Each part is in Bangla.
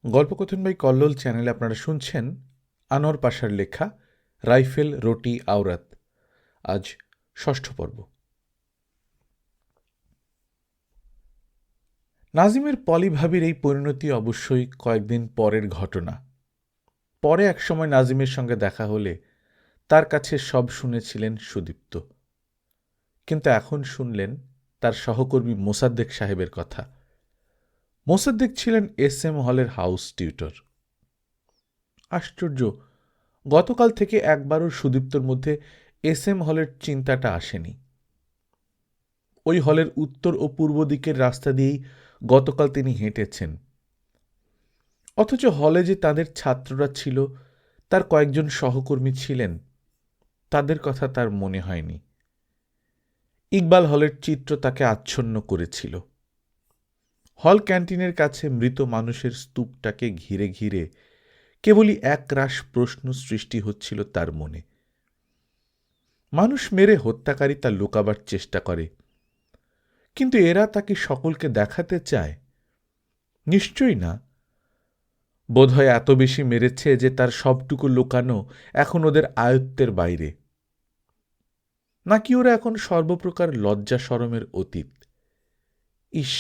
গল্পকথন বাই কল্লোল চ্যানেলে আপনারা শুনছেন আনোয়ার পাশার লেখা রাইফেল রুটি আওরাত। আজ ষষ্ঠ পর্ব। নাজিমের পলি ভাবির এই পরিণতি অবশ্যই কয়েকদিন পরের ঘটনা। পরে একসময় নাজিমের সঙ্গে দেখা হলে তার কাছে সব শুনেছিলেন সুদীপ্ত, কিন্তু এখন শুনলেন তার সহকর্মী মোসাদ্দেক সাহেবের কথা। মোসাদ্দেক ছিলেন SM হলের হাউস টিউটর। আশ্চর্য, গতকাল থেকে একবারও সুদীপ্তর মধ্যে SM হলের চিন্তাটা আসেনি। ওই হলের উত্তর ও পূর্ব দিকের রাস্তা দিয়েই গতকাল তিনি হেঁটেছেন, অথচ হলে যে তাদের ছাত্ররা ছিল, তার কয়েকজন সহকর্মী ছিলেন, তাদের কথা তার মনে হয়নি। ইকবাল হলের চিত্র তাকে আচ্ছন্ন করেছিল। হল ক্যান্টিনের কাছে মৃত মানুষের স্তূপটাকে ঘিরে ঘিরে কেবলই একরাশ প্রশ্ন সৃষ্টি হচ্ছিল তার মনে। মানুষ মেরে হত্যাকারী তা লুকাবার চেষ্টা করে, কিন্তু এরা তাকে সকলকে দেখাতে চায়? নিশ্চয়ই না। বোধহয় এত বেশি মেরেছে যে তার সবটুকু লুকানো এখন ওদের আয়ত্তের বাইরে। নাকি ওরা এখন সর্বপ্রকার লজ্জা শরমের অতীত? ইস,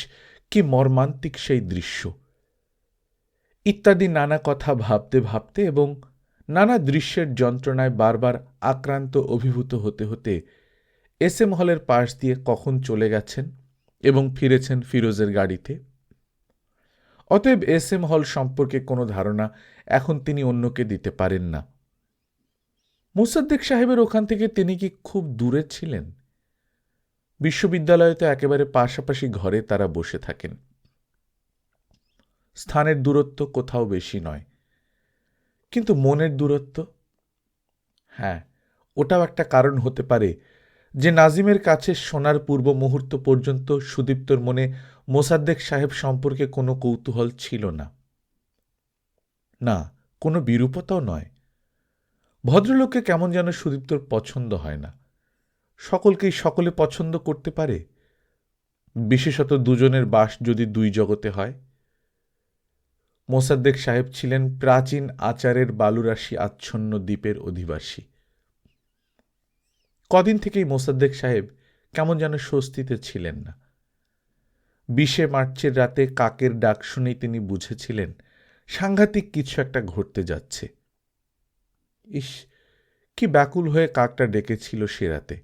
কি মর্মান্তিক সেই দৃশ্য! ইত্যাদি নানা কথা ভাবতে ভাবতে এবং নানা দৃশ্যের যন্ত্রণায় বারবার আক্রান্ত অভিভূত হতে হতে SM হলের পাশ দিয়ে কখন চলে গেছেন এবং ফিরেছেন ফিরোজের গাড়িতে। অতএব SM হল সম্পর্কে কোনো ধারণা এখন তিনি অন্যকে দিতে পারেন না। মোসাদ্দেক সাহেবের ওখান থেকে তিনি কি খুব দূরে ছিলেন? বিশ্ববিদ্যালয়ে তো একেবারে পাশাপাশি ঘরে তারা বসে থাকেন। স্থানের দূরত্ব কোথাও বেশি নয়, কিন্তু মনের দূরত্ব? হ্যাঁ, ওটাও একটা কারণ হতে পারে যে নাজিমের কাছে শোনার পূর্ব মুহূর্ত পর্যন্ত সুদীপ্তর মনে মোসাদ্দেক সাহেব সম্পর্কে কোনো কৌতূহল ছিল না। না, কোনো বিরূপতাও নয়। ভদ্রলোককে কেমন যেন সুদীপ্তর পছন্দ হয় না। সকলকেই সকলে পছন্দ করতে পারে, বিশেষত দুজনের বাস যদি দুই জগতে হয়। মোসাদ্দেক সাহেব ছিলেন প্রাচীন আচারের বালুরাশি আচ্ছন্ন দ্বীপের অধিবাসী। কদিন থেকেই মোসাদ্দেক সাহেব কেমন যেন স্বস্তিতে ছিলেন না। 20 মার্চের রাতে কাকের ডাক শুনেই তিনি বুঝেছিলেন সাংঘাতিক কিছু একটা ঘটতে যাচ্ছে। ইস, কি ব্যাকুল হয়ে কাকটা ডেকেছিল সে রাতে!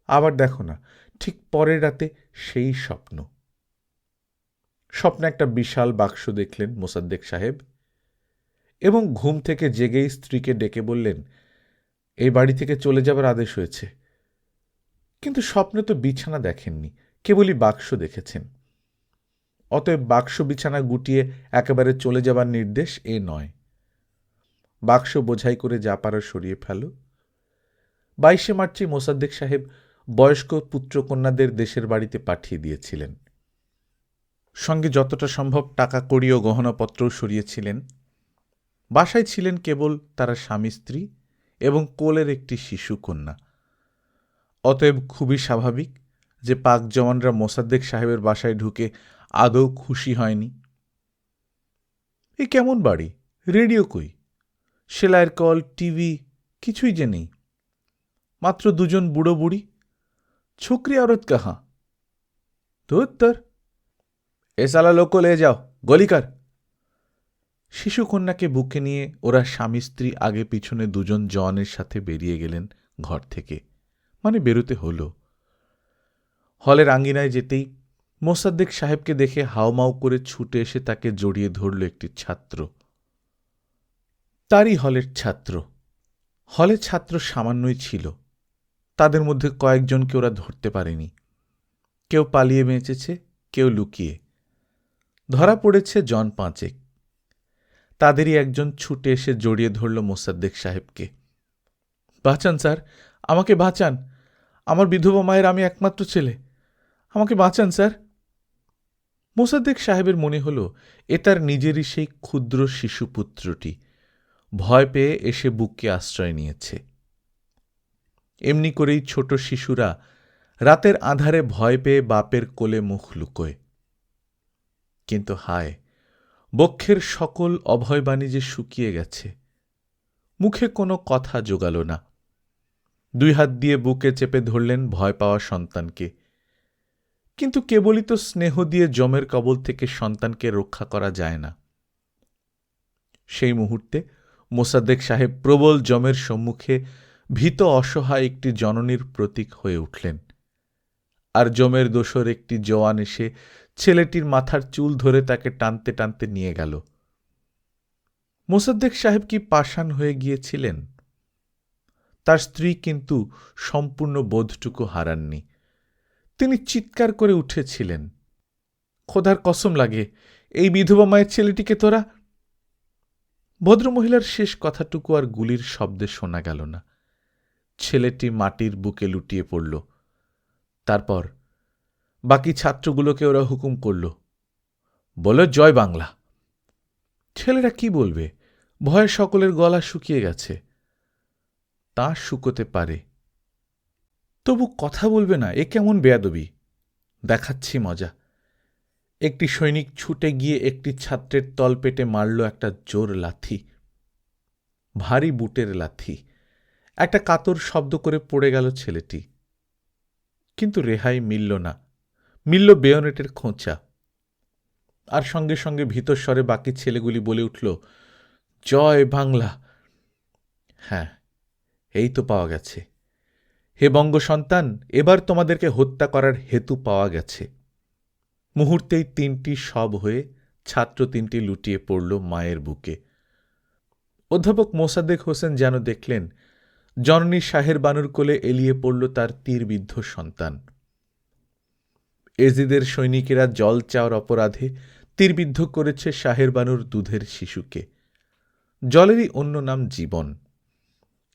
আবার দেখো না, ঠিক পরের রাতে সেই স্বপ্ন। স্বপ্নে একটা বিশাল বাক্স দেখলেন মোসাদ্দেক সাহেব এবং ঘুম থেকে জেগেই স্ত্রীকে ডেকে বললেন, এই বাড়ি থেকে চলে যাবার আদেশ হয়েছে। কিন্তু স্বপ্নে তো বিছানা দেখেননি, কেবলই বাক্স দেখেছেন। অতএব বাক্স বিছানা গুটিয়ে একেবারে চলে যাবার নির্দেশ এ নয়। বাক্স বোঝাই করে যা পারার সরিয়ে ফেল। 22 মার্চে মোসাদ্দেক সাহেব বয়স্ক পুত্রকন্যাদের দেশের বাড়িতে পাঠিয়ে দিয়েছিলেন। সঙ্গে যতটা সম্ভব টাকা কড়ি ও গহনাপত্রও সরিয়েছিলেন। বাসায় ছিলেন কেবল তারা স্বামী স্ত্রী এবং কোলের একটি শিশু কন্যা। অতএব খুবই স্বাভাবিক যে পাক জওয়ানরা মোসাদ্দেক সাহেবের বাসায় ঢুকে আদৌ খুশি হয়নি। এ কেমন বাড়ি? রেডিও কই? সেলাইয়ের কল, টিভি কিছুই যে নেই। মাত্র দুজন বুড়ো বুড়ি। ছোকরি औरत कहाँ? ধুত্তর, এ সালা লোকো লে যাও, গলি কর। শিশু কন্যাকে বুকে নিয়ে ওরা স্বামী স্ত্রী আগে পিছনে দুজন জওয়ানের সাথে বেরিয়ে গেলেন ঘর থেকে। মানে বেরোতে হল। হলের আঙ্গিনায় যেতেই মোসাদ্দেক সাহেবকে দেখে হাউমাউ করে ছুটে এসে তাকে জড়িয়ে ধরল একটি ছাত্র। তারই হলের ছাত্র। হলে ছাত্র সামান্যই ছিল। তাদের মধ্যে কয়েকজনকে ওরা ধরতে পারেনি। কেউ পালিয়ে বেঁচেছে, কেউ লুকিয়ে। ধরা পড়েছে জন 5। তাদেরই একজন ছুটে এসে জড়িয়ে ধরল মোসাদ্দেক সাহেবকে। বাঁচান স্যার, আমাকে বাঁচান। আমার বিধবা মায়ের আমি একমাত্র ছেলে, আমাকে বাঁচান স্যার। মোসাদ্দেক সাহেবের মনে হল এ তার নিজেরই সেই ক্ষুদ্র শিশুপুত্রটি ভয় পেয়ে এসে বুককে আশ্রয় নিয়েছে। এমনি করেই ছোট শিশুরা রাতের আঁধারে ভয় পেয়ে বাপের কোলে মুখ লুকোয়। কিন্তু হায়, বক্ষের সকল অভয়বাণী যে শুকিয়ে গেছে, মুখে কোনো কথা জোগাল না। 2 হাত দিয়ে বুকে চেপে ধরলেন ভয় পাওয়া সন্তানকে। কিন্তু কেবলই তো স্নেহ দিয়ে যমের কবল থেকে সন্তানকে রক্ষা করা যায় না। সেই মুহূর্তে মোসাদ্দেক সাহেব প্রবল যমের সম্মুখে ভীত অসহায় একটি জননীর প্রতীক হয়ে উঠলেন। আর যমের দোসর একটি জওয়ান এসে ছেলেটির মাথার চুল ধরে তাকে টানতে টানতে নিয়ে গেল। মোসাদ্দেক সাহেব কি পাষাণ হয়ে গিয়েছিলেন? তার স্ত্রী কিন্তু সম্পূর্ণ বোধটুকু হারাননি। তিনি চিৎকার করে উঠেছিলেন, খোদার কসম লাগে, এই বিধবা মায়ের ছেলেটিকে তোরা। ভদ্রমহিলার শেষ কথাটুকু আর গুলির শব্দে শোনা গেল না। ছেলেটি মাটির বুকে লুটিয়ে পড়ল। তারপর বাকি ছাত্রগুলোকে ওরা হুকুম করল, বলো জয় বাংলা। ছেলেরা কি বলবে? ভয়ে সকলের গলা শুকিয়ে গেছে। তা শুকোতে পারে, তবু কথা বলবে না, এ কেমন বেয়াদবি। দেখাচ্ছি মজা। একটি সৈনিক ছুটে গিয়ে একটি ছাত্রের তলপেটে মারল একটা জোর লাথি, ভারী বুটের লাথি। একটা কাতর শব্দ করে পড়ে গেল ছেলেটি। কিন্তু রেহাই মিলল না, মিলল বেয়নেটের খোঁচা। আর সঙ্গে সঙ্গে ভীতস্বরে বাকি ছেলেগুলি বলে উঠল, জয় বাংলা। হ্যাঁ, এই তো পাওয়া গেছে। হে বঙ্গ সন্তান, এবার তোমাদেরকে হত্যা করার হেতু পাওয়া গেছে। মুহূর্তেই 3টি শব হয়ে ছাত্র 3টি লুটিয়ে পড়ল মায়ের বুকে। অধ্যাপক মোসাদ্দেক হোসেন যেন দেখলেন জননী শাহের বানুর কোলে এলিয়ে পড়ল তার তীরবিদ্ধ সন্তান। এজিদের সৈনিকেরা জল চাওয়ার অপরাধে তীরবিদ্ধ করেছে শাহের বানুর দুধের শিশুকে। জলেরই অন্য নাম জীবন।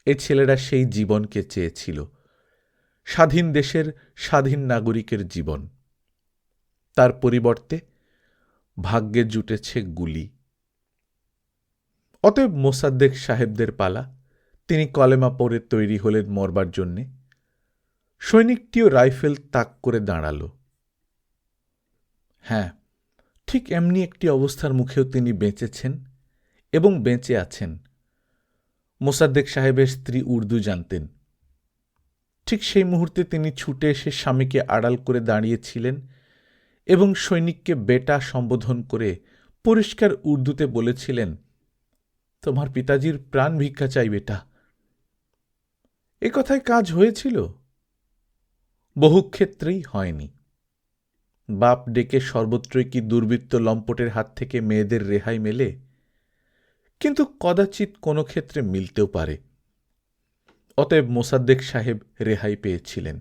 এ ছেলেরা সেই জীবনকে চেয়েছিল, স্বাধীন দেশের স্বাধীন নাগরিকের জীবন। তার পরিবর্তে ভাগ্যে জুটেছে গুলি। অতএব মোসাদ্দেক সাহেবদের পালা। তিনি কলেমা পড়ে তৈরি হলেন মরবার জন্যে। সৈনিকটিও রাইফেল তাক করে দাঁড়াল। হ্যাঁ, ঠিক এমনি একটি অবস্থার মুখেও তিনি বেঁচেছেন এবং বেঁচে আছেন। মোসাদ্দেক সাহেবের স্ত্রী উর্দু জানতেন। ঠিক সেই মুহূর্তে তিনি ছুটে এসে স্বামীকে আড়াল করে দাঁড়িয়েছিলেন এবং সৈনিককে বেটা সম্বোধন করে পরিষ্কার উর্দুতে বলেছিলেন, তোমার পিতাজির প্রাণ ভিক্ষা চাই বেটা। এ কথায় কাজ হয়েছিল? বহু ক্ষেত্রেই হয়নি। বাপ ডেকে সর্বত্রই কি দুর্বৃত্ত লম্পটের হাত থেকে মেয়েদের রেহাই মেলে? কিন্তু কদাচিৎ কোনো ক্ষেত্রে মিলতেও পারে। অতএব মোসাদ্দেক সাহেব রেহাই পেয়েছিলেন।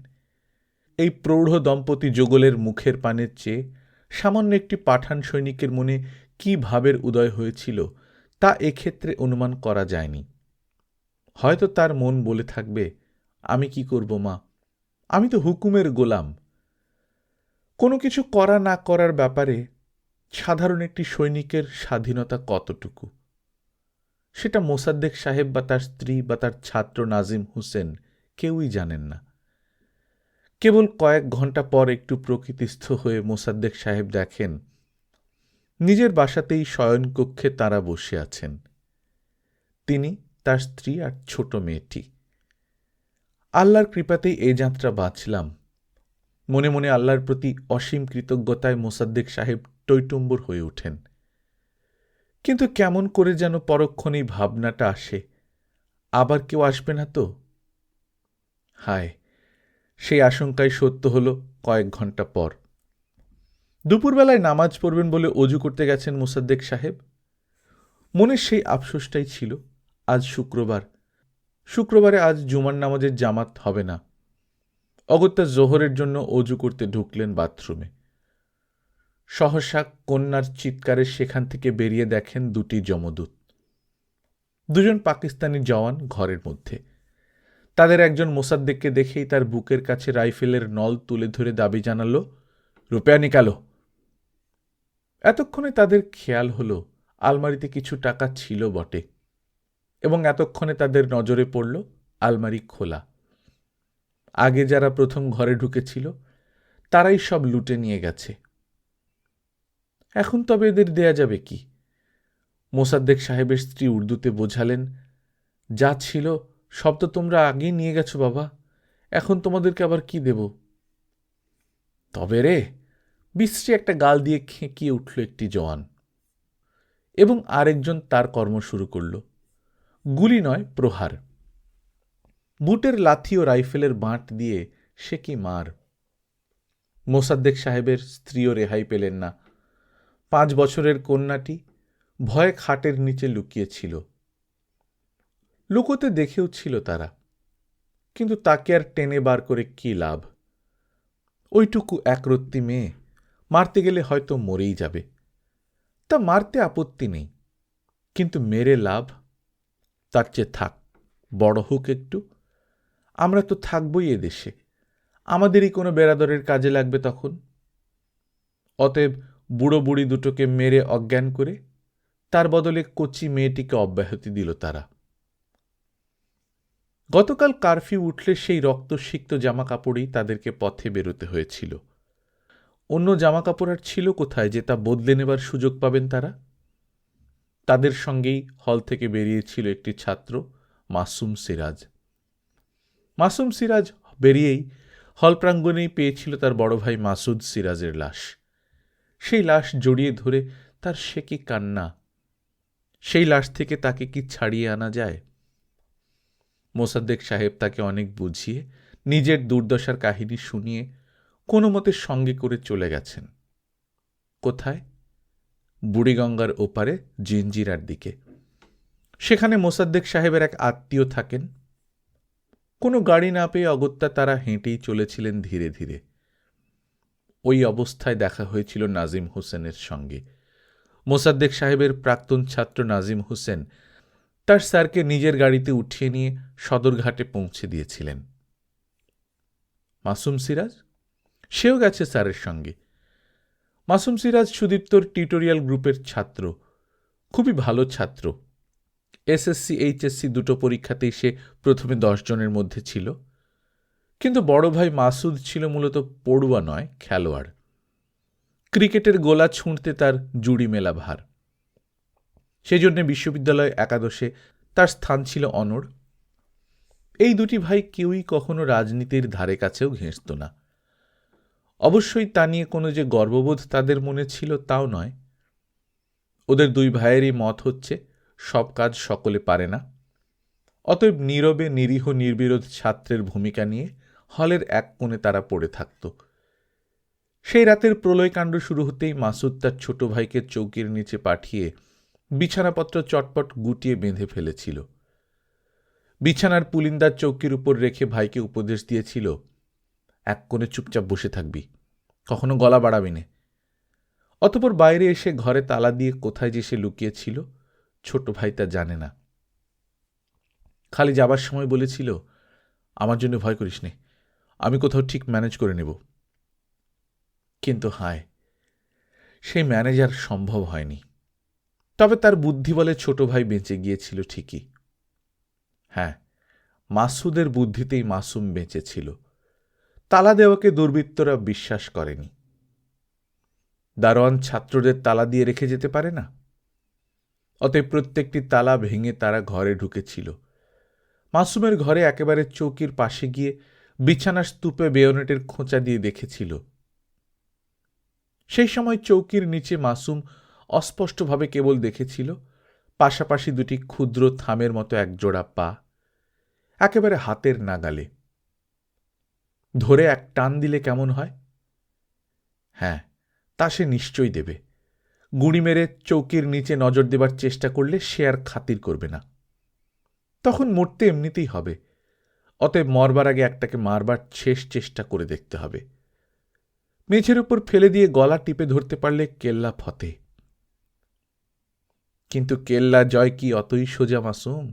এই প্রৌঢ় দম্পতি যুগলের মুখের পানের চেয়ে সামান্য একটি পাঠান সৈনিকের মনে কি ভাবের উদয় হয়েছিল তা এক্ষেত্রে অনুমান করা যায়নি। হয়তো তার মন বলে থাকবে, আমি কি করব মা, আমি তো হুকুমের গোলাম। কোনো কিছু করা না করার ব্যাপারে সাধারণ একটি সৈনিকের স্বাধীনতা কতটুকু, সেটা মোসাদ্দেক সাহেব বা তার স্ত্রী বা তার ছাত্র নাজিম হোসেন কেউই জানেন না। কেবল কয়েক ঘন্টা পর একটু প্রকৃতিস্থ হয়ে মোসাদ্দেক সাহেব দেখেন নিজের বাসাতেই শয়নকক্ষে তাঁরা বসে আছেন, তিনি, তার স্ত্রী আর ছোট মেয়েটি। আল্লাহর কৃপাতেই এই যাত্রা বাঁচলাম। মনে মনে আল্লাহর প্রতি অসীম কৃতজ্ঞতায় মোসাদ্দেক সাহেব টইটুম্বুর হয়ে ওঠেন। কিন্তু কেমন করে যেন পরক্ষণেই ভাবনাটা আসে, আবার কেউ আসবে না তো? হায়, সেই আশঙ্কাই সত্য হল কয়েক ঘন্টা পর। দুপুরবেলায় নামাজ পড়বেন বলে অজু করতে গেছেন মোসাদ্দেক সাহেব। মনের সেই আফসোসটাই ছিল, আজ শুক্রবার, শুক্রবারে আজ জুমার নামাজের জামাত হবে না। অগত্যা জোহরের জন্য অজু করতে ঢুকলেন বাথরুমে। সহসা কন্যার চিৎকারে সেখান থেকে বেরিয়ে দেখেন 2টি যমদূত। 2জন পাকিস্তানি জওয়ান ঘরের মধ্যে। তাদের একজন মোসাদ্দেককে দেখেই তার বুকের কাছে রাইফেলের নল তুলে ধরে দাবি জানাল, রুপয়া নিকালো। এতক্ষণে তাদের খেয়াল হল আলমারিতে কিছু টাকা ছিল বটে, এবং এতক্ষণে তাদের নজরে পড়ল আলমারি খোলা। আগে যারা প্রথম ঘরে ঢুকেছিল তারাই সব লুটে নিয়ে গেছে। এখন তবে এদের দেয়া যাবে কি? মোসাদ্দেক সাহেবের স্ত্রী উর্দুতে বোঝালেন, যা ছিল সব তো তোমরা আগেই নিয়ে গেছো বাবা, এখন তোমাদেরকে আবার কি দেব? তবে রে, বিশ্রী একটা গাল দিয়ে খেঁকিয়ে উঠল একটি জওয়ান, এবং আরেকজন তার কর্ম শুরু করল। গুলি নয়, প্রহার। বুটের লাথি ও রাইফেলের বাঁট দিয়ে সে কি মার! মোসাদ্দেক সাহেবের স্ত্রীও রেহাই পেলেন না। 5 বছরের কন্যাটি ভয়ে খাটের নিচে লুকিয়েছিল। লুকোতে দেখেও ছিল তারা, কিন্তু তাকে আর টেনে বার করে কি লাভ? ওইটুকু একরত্তি মেয়ে, মারতে গেলে হয়তো মরেই যাবে। তা মারতে আপত্তি নেই, কিন্তু মেরে লাভ? তার চেয়ে থাক, বড় হোক একটু। আমরা তো থাকবই এদেশে, আমাদেরই কোনো বেরাদরের কাজে লাগবে তখন। অতএব বুড়ো বুড়ি দুটোকে মেরে অজ্ঞান করে তার বদলে কচি মেয়েটিকে অব্যাহতি দিল তারা। গতকাল কারফিউ উঠলে সেই রক্তসিক্ত জামাকাপড়েই তাদেরকে পথে বেরোতে হয়েছিল। অন্য জামাকাপড় আর ছিল কোথায় যে তা বদলে নেবার সুযোগ পাবেন তারা? তাদের সঙ্গেই হল থেকে বেরিয়েছিল একটি ছাত্র, মাসুম সিরাজ। মাসুম সিরাজ বেরিয়েই হল প্রাঙ্গণেই পেয়েছিল তার বড় ভাই মাসুদ সিরাজের লাশ। সেই লাশ জড়িয়ে ধরে তার সে কি কান্না! সেই লাশ থেকে তাকে কি ছাড়িয়ে আনা যায়? মোসাদ্দেক সাহেব তাকে অনেক বুঝিয়ে নিজের দুর্দশার কাহিনী শুনিয়ে কোনো মতে সঙ্গে করে চলে গেছেন। কোথায়? বুড়িগঙ্গার ওপারে জিঞ্জিরার দিকে। সেখানে মোসাদ্দেক সাহেবের এক আত্মীয় থাকেন। কোনো গাড়ি না পেয়ে অগত্যা তারা হেঁটেই চলেছিলেন ধীরে ধীরে। ওই অবস্থায় দেখা হয়েছিল নাজিম হোসেনের সঙ্গে। মোসাদ্দেক সাহেবের প্রাক্তন ছাত্র নাজিম হোসেন তার স্যারকে নিজের গাড়িতে উঠিয়ে নিয়ে সদরঘাটে পৌঁছে দিয়েছিলেন। মাসুম সিরাজ? সেও গেছে স্যারের সঙ্গে। মাসুম সিরাজ সুদীপ্তর টিউটোরিয়াল গ্রুপের ছাত্র, খুবই ভালো ছাত্র। এসএসসি এইচএসসি দুটো পরীক্ষাতেই সে প্রথমে 10 জনের মধ্যে ছিল। কিন্তু বড় ভাই মাসুদ ছিল মূলত পড়ুয়া নয়, খেলোয়াড়। ক্রিকেটের গোলা ছুঁড়তে তার জুড়ি মেলা ভার। সেই জন্য বিশ্ববিদ্যালয় একাদশে তার স্থান ছিল অনড়। এই দুটি ভাই কেউই কখনো রাজনীতির ধারে কাছেও ঘেঁষত না। অবশ্যই তা নিয়ে কোনো যে গর্ববোধ তাদের মনে ছিল তাও নয়। ওদের দুই ভাইয়েরই মত হচ্ছে সব কাজ সকলে পারে না। অতএব নীরবে নিরীহ নির্বিরোধ ছাত্রের ভূমিকা নিয়ে হলের এক কোণে তারা পড়ে থাকত। সেই রাতের প্রলয়কাণ্ড শুরু হতেই মাসুদ তার ছোট ভাইকে চৌকির নিচে পাঠিয়ে বিছানাপত্র চটপট গুটিয়ে বেঁধে ফেলেছিল। বিছানার পুলিন্দার চৌকির উপর রেখে ভাইকে উপদেশ দিয়েছিল, এক কোণে চুপচাপ বসে থাকবি, কখনো গলা বাড়াবি নে। অতঃপর বাইরে এসে ঘরে তালা দিয়ে কোথায় যে সে লুকিয়েছিল ছোট ভাই তা জানে না। খালি যাবার সময় বলেছিল, আমার জন্য ভয় করিস নে, আমি কোথাও ঠিক ম্যানেজ করে নেব। কিন্তু হায়, সেই ম্যানেজার সম্ভব হয়নি। তবে তার বুদ্ধি বলে ছোট ভাই বেঁচে গিয়েছিল ঠিকই। হ্যাঁ, মাসুদের বুদ্ধিতেই মাসুম বেঁচেছিল। তালা দেওয়াকে দুর্বৃত্তরা বিশ্বাস করেনি। দারোয়ান ছাত্রদের তালা দিয়ে রেখে যেতে পারে না। অতএব প্রত্যেকটি তালা ভেঙে তারা ঘরে ঢুকেছিল। মাসুমের ঘরে একেবারে চৌকির পাশে গিয়ে বিছানার স্তূপে বেয়োনেটের খোঁচা দিয়ে দেখেছিল। সেই সময় চৌকির নিচে মাসুম অস্পষ্টভাবে কেবল দেখেছিল পাশাপাশি দুটি ক্ষুদ্র থামের মতো একজোড়া পা, একেবারে হাতের নাগালে। ধরে এক টান দিলে কেমন হয়? হ্যাঁ, তা সে নিশ্চয়ই দেবে। গুঁড়ি মেরে চৌকির নিচে নজর দেবার চেষ্টা করলে সে আর খাতির করবে না। তখন মরতে এমনিতেই হবে। অতএব মরবার আগে একটাকে মারবার শেষ চেষ্টা করে দেখতে হবে। মেঝের উপর ফেলে দিয়ে গলা টিপে ধরতে পারলে কেল্লা ফতে। কিন্তু কেল্লা জয় কি অতই সোজা মাসুম?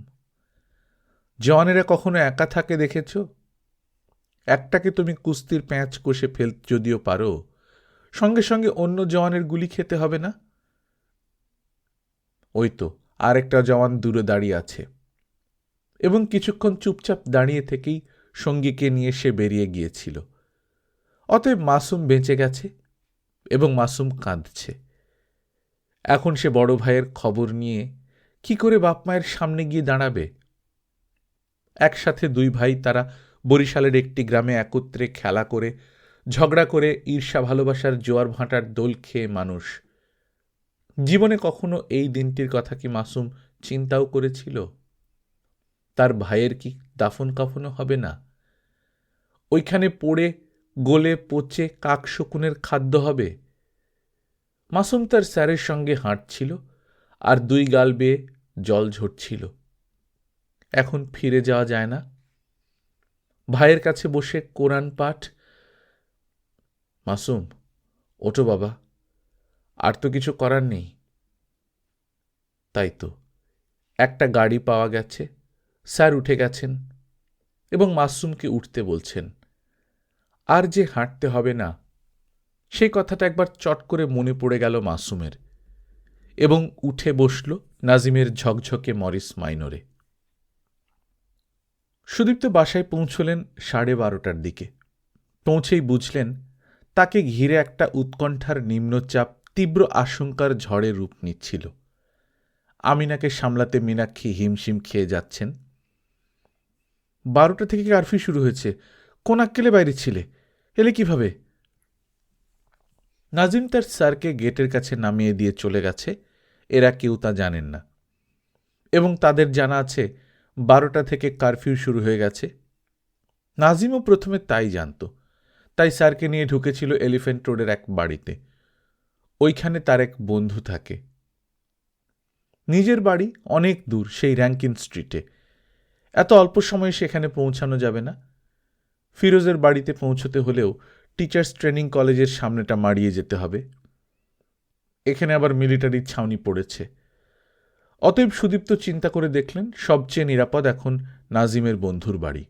জওয়ানেরা কখনো একা থাকে দেখেছ? একটাকে তুমি কুস্তির প্যাঁচ কষে ফেলতে যদিও পারো, সঙ্গে সঙ্গে অন্য জওয়ানের গুলি খেতে হবে না? ওই তো আরেকটা জওয়ান দূরে দাঁড়িয়ে আছে, এবং কিছুক্ষণ চুপচাপ দাঁড়িয়ে থেকেই সঙ্গীকে নিয়ে সে বেরিয়ে গিয়েছিল। অতএব মাসুম বেঁচে গেছে, এবং মাসুম কাঁদছে। এখন সে বড় ভাইয়ের খবর নিয়ে কি করে বাপ মায়ের সামনে গিয়ে দাঁড়াবে? একসাথে দুই ভাই তারা বরিশালের একটি গ্রামে একত্রে খেলা করে, ঝগড়া করে, ঈর্ষা ভালোবাসার জোয়ার ভাঁটার দোল খেয়ে মানুষ। জীবনে কখনো এই দিনটির কথা কি মাসুম চিন্তাও করেছিল? তার ভাইয়ের কি দাফন কাফনও হবে না? ওইখানে পড়ে গলে পচে কাকশকুনের খাদ্য হবে? মাসুম তার স্যারের সঙ্গে হাঁটছিল, আর দুই গাল বেয়ে জল ঝরছিল। এখন ফিরে যাওয়া যায় না। ভাইয়ের কাছে বসে কোরআন পাঠ। মাসুম, ওঠো বাবা, আর তো কিছু করার নেই। তাই তো, একটা গাড়ি পাওয়া গেছে, স্যার উঠে গেছেন এবং মাসুমকে উঠতে বলছেন। আর যে হাঁটতে হবে না, সেই কথাটা একবার চট করে মনে পড়ে গেল মাসুমের, এবং উঠে বসল নাজিমের ঝকঝকে মরিস মাইনরে। সুদীপ্ত বাসায় পৌঁছলেন 12:30টার দিকে। পৌঁছেই বুঝলেন তাকে ঘিরে একটা উৎকণ্ঠার নিম্নচাপ তীব্র আশঙ্কার ঝড়ে রূপ নিচ্ছিল। আমিনাকে সামলাতে মীনাক্ষী হিমশিম খেয়ে যাচ্ছেন। 12টা থেকে কারফিউ শুরু হয়েছে, কোন আক্কেলে বাইরে ছিলে, এলে কিভাবে? নাজিম তার স্যারকে গেটের কাছে নামিয়ে দিয়ে চলে গেছে, এরা কেউ তা জানেন না, এবং তাদের জানা আছে 12টা থেকে কারফিউ শুরু হয়ে গেছে। নাজিমও প্রথমে তাই জানত, তাই স্যারকে নিয়ে ঢুকেছিল এলিফ্যান্ট রোডের এক বাড়িতে। ওইখানে তার এক বন্ধু থাকে। নিজের বাড়ি অনেক দূর, সেই র্যাঙ্কিন স্ট্রিটে। এত অল্প সময়ে সেখানে পৌঁছানো যাবে না। ফিরোজের বাড়িতে পৌঁছতে হলেও টিচার্স ট্রেনিং কলেজের সামনেটা মাড়িয়ে যেতে হবে। এখানে আবার মিলিটারির ছাউনি পড়েছে। অতএব সুদীপ্ত চিন্তা করে দেখলেন সবচেয়ে নিরাপদ এখন নাজিমের বন্ধুর বাড়ি।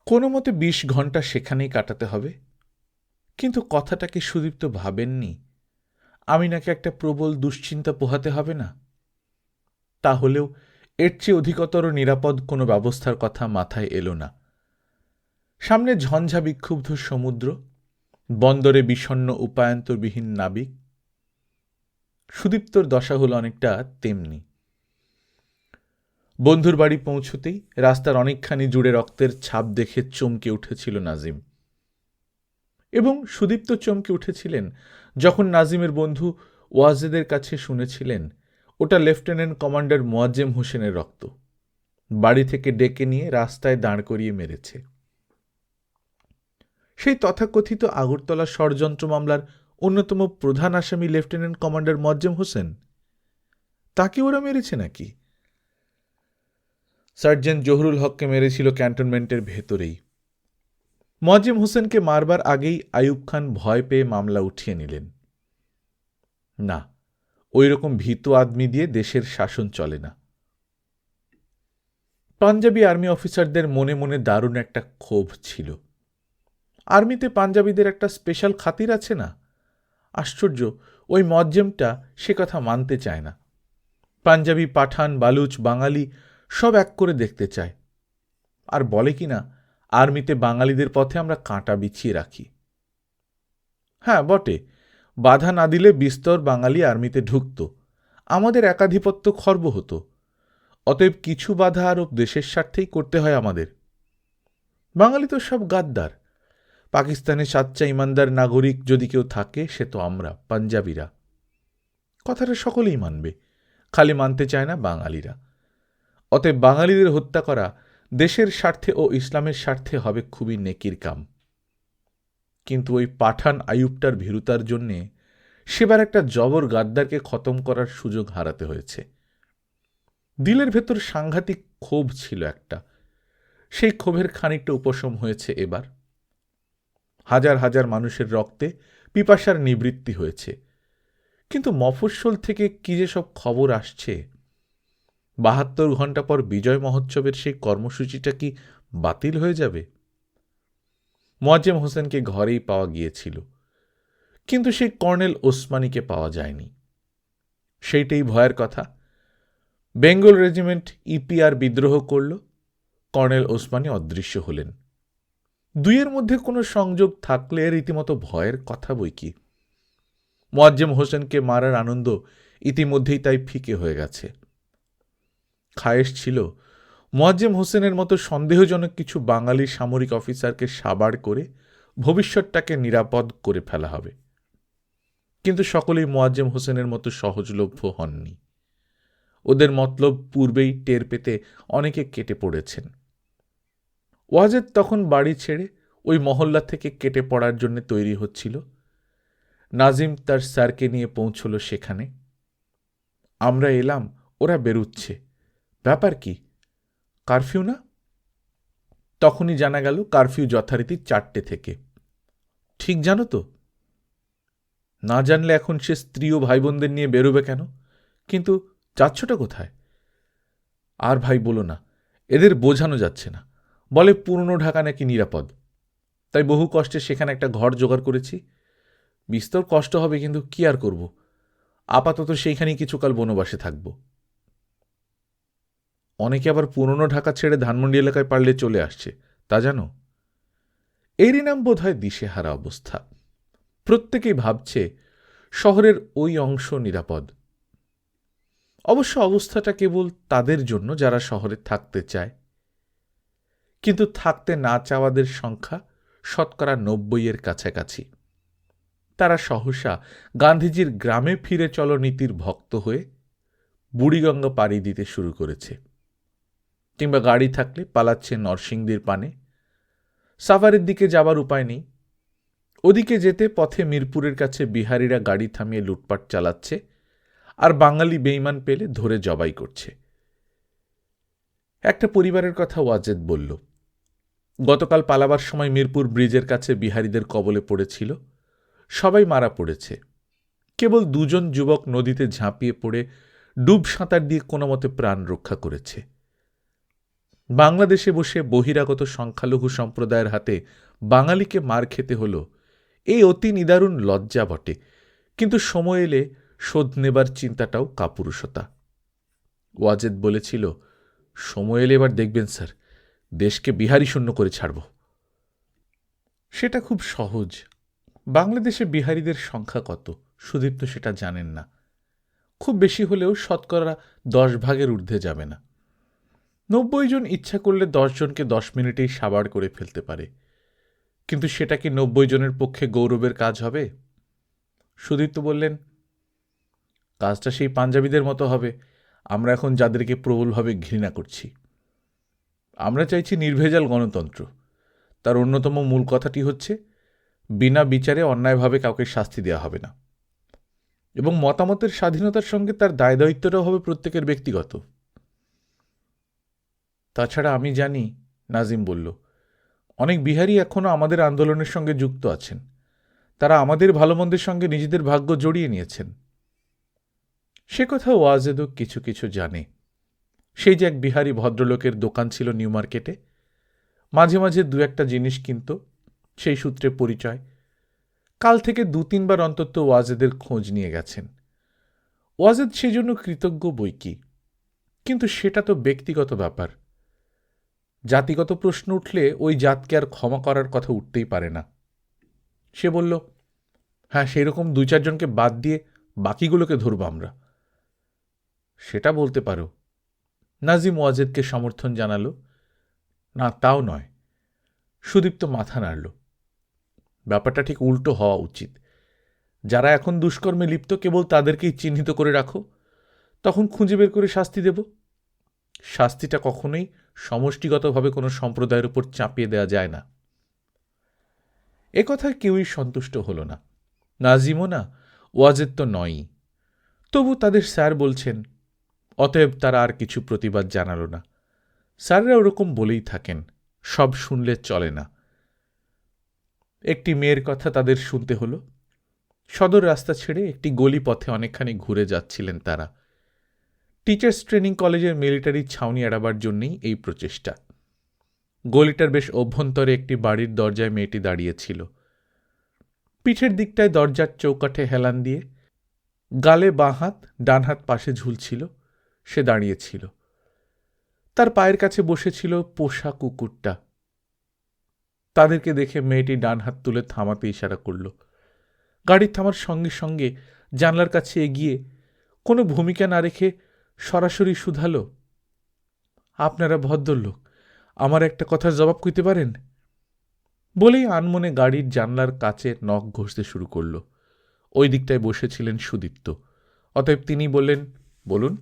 কোনো মতে 20 ঘন্টা সেখানেই কাটাতে হবে। কিন্তু কথাটা কি সুদীপ্ত ভাবেননি আমিনাকে একটা প্রবল দুশ্চিন্তা পোহাতে হবে না? তাহলেও এর চেয়ে অধিকতর নিরাপদ কোনো ব্যবস্থার কথা মাথায় এলো না। সামনে ঝঞ্ঝা বিক্ষুব্ধ সমুদ্র, বন্দরে বিষণ্ণ উপায়ন্তরবিহীন নাবিক। সুদীপ্তর দশা হল অনেকটা তেমনি। বন্ধুর বাড়ি পৌঁছতেই রাস্তার অনেকখানি জুড়ে রক্তের ছাপ দেখে চমকে উঠেছিল নাজিম। এবং সুদীপ্ত চমকে উঠেছিলেন যখন নাজিমের বন্ধু ওয়াজেদের কাছে শুনেছিলেন ওটা লেফটেন্যান্ট কমান্ডার মোয়াজ্জেম হোসেনের রক্ত। বাড়ি থেকে ডেকে নিয়ে রাস্তায় দাঁড় করিয়ে মেরেছে। সেই তথাকথিত আগরতলা ষড়যন্ত্র মামলার অন্যতম প্রধান আসামি লেফটেন্যান্ট কমান্ডার মোয়াজ্জেম হোসেন, তাকে ওরা মেরেছে নাকি? সার্জেন্ট জহুরুল হককে মেরেছিল ক্যান্টনমেন্টের ভেতরেই। মোয়াজ্জেম হোসেনকে মারবার আগেই আইয়ুব খান ভয় পেয়ে মামলা উঠিয়ে নিলেন। না, ওই রকম ভীতু আদমি দিয়ে দেশের শাসন চলে না। পাঞ্জাবি আর্মি অফিসারদের মনে মনে দারুণ একটা ক্ষোভ ছিল। আর্মিতে পাঞ্জাবিদের একটা স্পেশাল খাতির আছে না? আশ্চর্য, ওই মোয়াজ্জেমটা সে কথা মানতে চায় না। পাঞ্জাবি, পাঠান, বালুচ, বাঙালি সব এক করে দেখতে চায়, আর বলে কি না আর্মিতে বাঙালিদের পথে আমরা কাঁটা বিছিয়ে রাখি। হ্যাঁ বটে, বাধা না দিলে বিস্তর বাঙালি আর্মিতে ঢুকত, আমাদের একাধিপত্য খর্ব হতো। অতএব কিছু বাধা আরোপ দেশের স্বার্থেই করতে হয় আমাদের। বাঙালি তো সব গাদ্দার। পাকিস্তানে সাচ্চা ইমানদার নাগরিক যদি কেউ থাকে সে তো আমরা পাঞ্জাবিরা। কথাটা সকলেই মানবে, খালি মানতে চায় না বাঙালিরা। অতএব বাঙালিদের হত্যা করা দেশের স্বার্থে ও ইসলামের স্বার্থে হবে খুবই নেকির কাম। কিন্তু ওই পাঠান আইয়ুবটার ভীরুতার জন্যে সেবার একটা জবর গাদ্দারকে খতম করার সুযোগ হারাতে হয়েছে। দিলের ভেতর সাংঘাতিক ক্ষোভ ছিল একটা, সেই ক্ষোভের খানিকটা উপশম হয়েছে এবার। হাজার হাজার মানুষের রক্তে পিপাসার নিবৃত্তি হয়েছে। কিন্তু মফস্বল থেকে কি যে সব খবর আসছে! 72 ঘন্টা পর বিজয় মহোৎসবের সেই কর্মসূচিটা কি বাতিল হয়ে যাবে? মোয়াজ্জেম হোসেনকে ঘরেই পাওয়া গিয়েছিল, কিন্তু সেই কর্নেল ওসমানীকে পাওয়া যায়নি। সেইটাই ভয়ের কথা। বেঙ্গল রেজিমেন্ট ইপিআর বিদ্রোহ করল, কর্নেল ওসমানী অদৃশ্য হলেন। দুইয়ের মধ্যে কোনো সংযোগ থাকলে রীতিমতো ভয়ের কথা বই কি। মোয়াজ্জেম হোসেনকে মারার আনন্দ ইতিমধ্যেই তাই ফিকে হয়ে গেছে। খায়েশ ছিল মোয়াজ্জেম হোসেনের মতো সন্দেহজনক কিছু বাঙালি সামরিক অফিসারকে সাবাড় করে ভবিষ্যৎটাকে নিরাপদ করে ফেলা হবে। কিন্তু সকলেই মোয়াজ্জেম হোসেনের মতো সহজলভ্য হননি। ওদের মতলব পূর্বেই টের পেতে অনেকে কেটে পড়েছেন। ওয়াজেদ তখন বাড়ি ছেড়ে ওই মহল্লা থেকে কেটে পড়ার জন্য তৈরি হচ্ছিল। নাজিম তার স্যারকে নিয়ে পৌঁছল সেখানে। আমরা এলাম, ওরা বেরুচ্ছে। ব্যাপার কি? কারফিউ না? তখনই জানা গেল কারফিউ যথারীতি 4টে থেকে। ঠিক জানো তো? না জানলে এখন সে স্ত্রী ও ভাই বোনদের নিয়ে বেরোবে কেন? কিন্তু যাচ্ছটা কোথায়? আর ভাই বলো না, এদের বোঝানো যাচ্ছে না। বলে পুরনো ঢাকা নাকি নিরাপদ। তাই বহু কষ্টে সেখানে একটা ঘর জোগাড় করেছি। বিস্তর কষ্ট হবে, কিন্তু কি আর করব, আপাতত সেইখানেই কিছুকাল বনবাসে থাকব। অনেকে আবার পুরনো ঢাকা ছেড়ে ধানমন্ডি এলাকায় পারলে চলে আসছে, তা জানো? এরই নাম বোধ হয় দিশেহারা অবস্থা। প্রত্যেকেই ভাবছে শহরের ওই অংশ নিরাপদ। অবশ্য অবস্থাটা কেবল তাদের জন্য যারা শহরে থাকতে চায়। কিন্তু থাকতে না চাওয়াদের সংখ্যা 90% কাছাকাছি। তারা সহসা গান্ধীজির গ্রামে ফিরে চলো নীতির ভক্ত হয়ে বুড়িগঙ্গা পাড়ি দিতে শুরু করেছে। কিংবা গাড়ি থাকলে পালাচ্ছে নরসিংদীর পানে। সাভারের দিকে যাবার উপায় নেই। ওদিকে যেতে পথে মিরপুরের কাছে বিহারিরা গাড়ি থামিয়ে লুটপাট চালাচ্ছে, আর বাঙালি বেইমান পেলে ধরে জবাই করছে। একটা পরিবারের কথা ওয়াজেদ বলল। গতকাল পালাবার সময় মিরপুর ব্রিজের কাছে বিহারিদের কবলে পড়েছিল। সবাই মারা পড়েছে। কেবল 2জন যুবক নদীতে ঝাঁপিয়ে পড়ে ডুব সাঁতার দিয়ে কোনো মতে প্রাণ রক্ষা করেছে। বাংলাদেশে বসে বহিরাগত সংখ্যালঘু সম্প্রদায়ের হাতে বাঙালিকে মার খেতে হল, এই অতি নিদারুণ লজ্জা বটে, কিন্তু সময় এলে শোধ নেবার চিন্তাটাও কাপুরুষতা। ওয়াজেদ বলেছিল, সময় এলে এবার দেখবেন স্যার, দেশকে বিহারি শূন্য করে ছাড়ব। সেটা খুব সহজ। বাংলাদেশে বিহারিদের সংখ্যা কত সুদীপ্ত সেটা জানেন না। খুব বেশি হলেও 10% ঊর্ধ্বে যাবে না। 90 জন ইচ্ছা করলে 10 জনকে 10 মিনিটেই সাবাড় করে ফেলতে পারে। কিন্তু সেটা কি 90 জনের পক্ষে গৌরবের কাজ হবে? সুদীপ্ত বললেন, কাজটা সেই পাঞ্জাবিদের মতো হবে আমরা এখন যাদেরকে প্রবলভাবে ঘৃণা করছি। আমরা চাইছি নির্ভেজাল গণতন্ত্র। তার অন্যতম মূল কথাটি হচ্ছে, বিনা বিচারে অন্যায়ভাবে কাউকে শাস্তি দেওয়া হবে না, এবং মতামতের স্বাধীনতার সঙ্গে তার দায় দায়িত্বটাও হবে প্রত্যেকের ব্যক্তিগত। তাছাড়া আমি জানি, নাজিম বলল, অনেক বিহারি এখনও আমাদের আন্দোলনের সঙ্গে যুক্ত আছেন। তারা আমাদের ভালো মন্দের সঙ্গে নিজেদের ভাগ্য জড়িয়ে নিয়েছেন। সে কথা ওয়াজেদও কিছু কিছু জানে। সেই যে এক বিহারি ভদ্রলোকের দোকান ছিল নিউ মার্কেটে, মাঝে মাঝে 2-1 জিনিস কিনত, সেই সূত্রে পরিচয়। কাল থেকে 2-3 বার অন্তত ওয়াজেদের খোঁজ নিয়ে গেছেন। ওয়াজেদ সেজন্য কৃতজ্ঞ বই কি, কিন্তু সেটা তো ব্যক্তিগত ব্যাপার। জাতিগত প্রশ্ন উঠলে ওই জাতকে আর ক্ষমা করার কথা উঠতেই পারে না। সে বলল, হ্যাঁ, সেই রকম 2-4 জনকে বাদ দিয়ে বাকিগুলোকে ধরব আমরা। সেটা বলতে পারো। নাজিম ওয়াজেদকে সমর্থন জানাল। না, তাও নয়। সুদীপ্ত মাথা নাড়ল। ব্যাপারটা ঠিক উল্টো হওয়া উচিত। যারা এখন দুষ্কর্মে লিপ্ত কেবল তাদেরকেই চিহ্নিত করে রাখো, তখন খুঁজে বের করে শাস্তি দেব। শাস্তিটা কখনোই সমষ্টিগতভাবে কোনো সম্প্রদায়ের উপর চাপিয়ে দেওয়া যায় না। এ কথায় কেউই সন্তুষ্ট হল না। নাজিমও না, ওয়াজেদ তো নয়ই। তবু তাদের স্যার বলছেন, অতএব তারা আর কিছু প্রতিবাদ জানাল না। স্যাররা ওরকম বলেই থাকেন, সব শুনলে চলে না। একটি মেয়ের কথা তাদের শুনতে হলো। সদর রাস্তা ছেড়ে একটি গলি পথে অনেকখানি ঘুরে যাচ্ছিলেন তারা। টিচার্স ট্রেনিং কলেজের মিলিটারি ছাউনি এড়াবার জন্যই এই প্রচেষ্টা। গলিটার বেশ অভ্যন্তরে একটি বাড়ির দরজায় মেয়েটি দাঁড়িয়েছিল। পিঠের দিকটায় দরজার চৌকাঠে হেলান দিয়ে, গালে বাঁ হাত, ডান হাত পাশে ঝুলছিল। সে দাঁড়িয়েছিল। তার পায়ের কাছে বসেছিল পোষা কুকুরটা। তাদেরকে দেখে মেয়েটি ডান হাত তুলে থামাতে ইশারা করল। গাড়ি থামার সঙ্গে সঙ্গে জানলার কাছে এগিয়ে কোনো ভূমিকা না রেখে সরাসরি শুধালো, আপনারা ভদ্রলোক, আমার একটা কথার জবাব কইতে পারেন? বলেই আনমনে গাড়ির জানলার কাছে নখ ঘষতে শুরু করল। ওই দিকটায় বসেছিলেন সুদীপ্ত। অতএব তিনি বললেন, বলুন।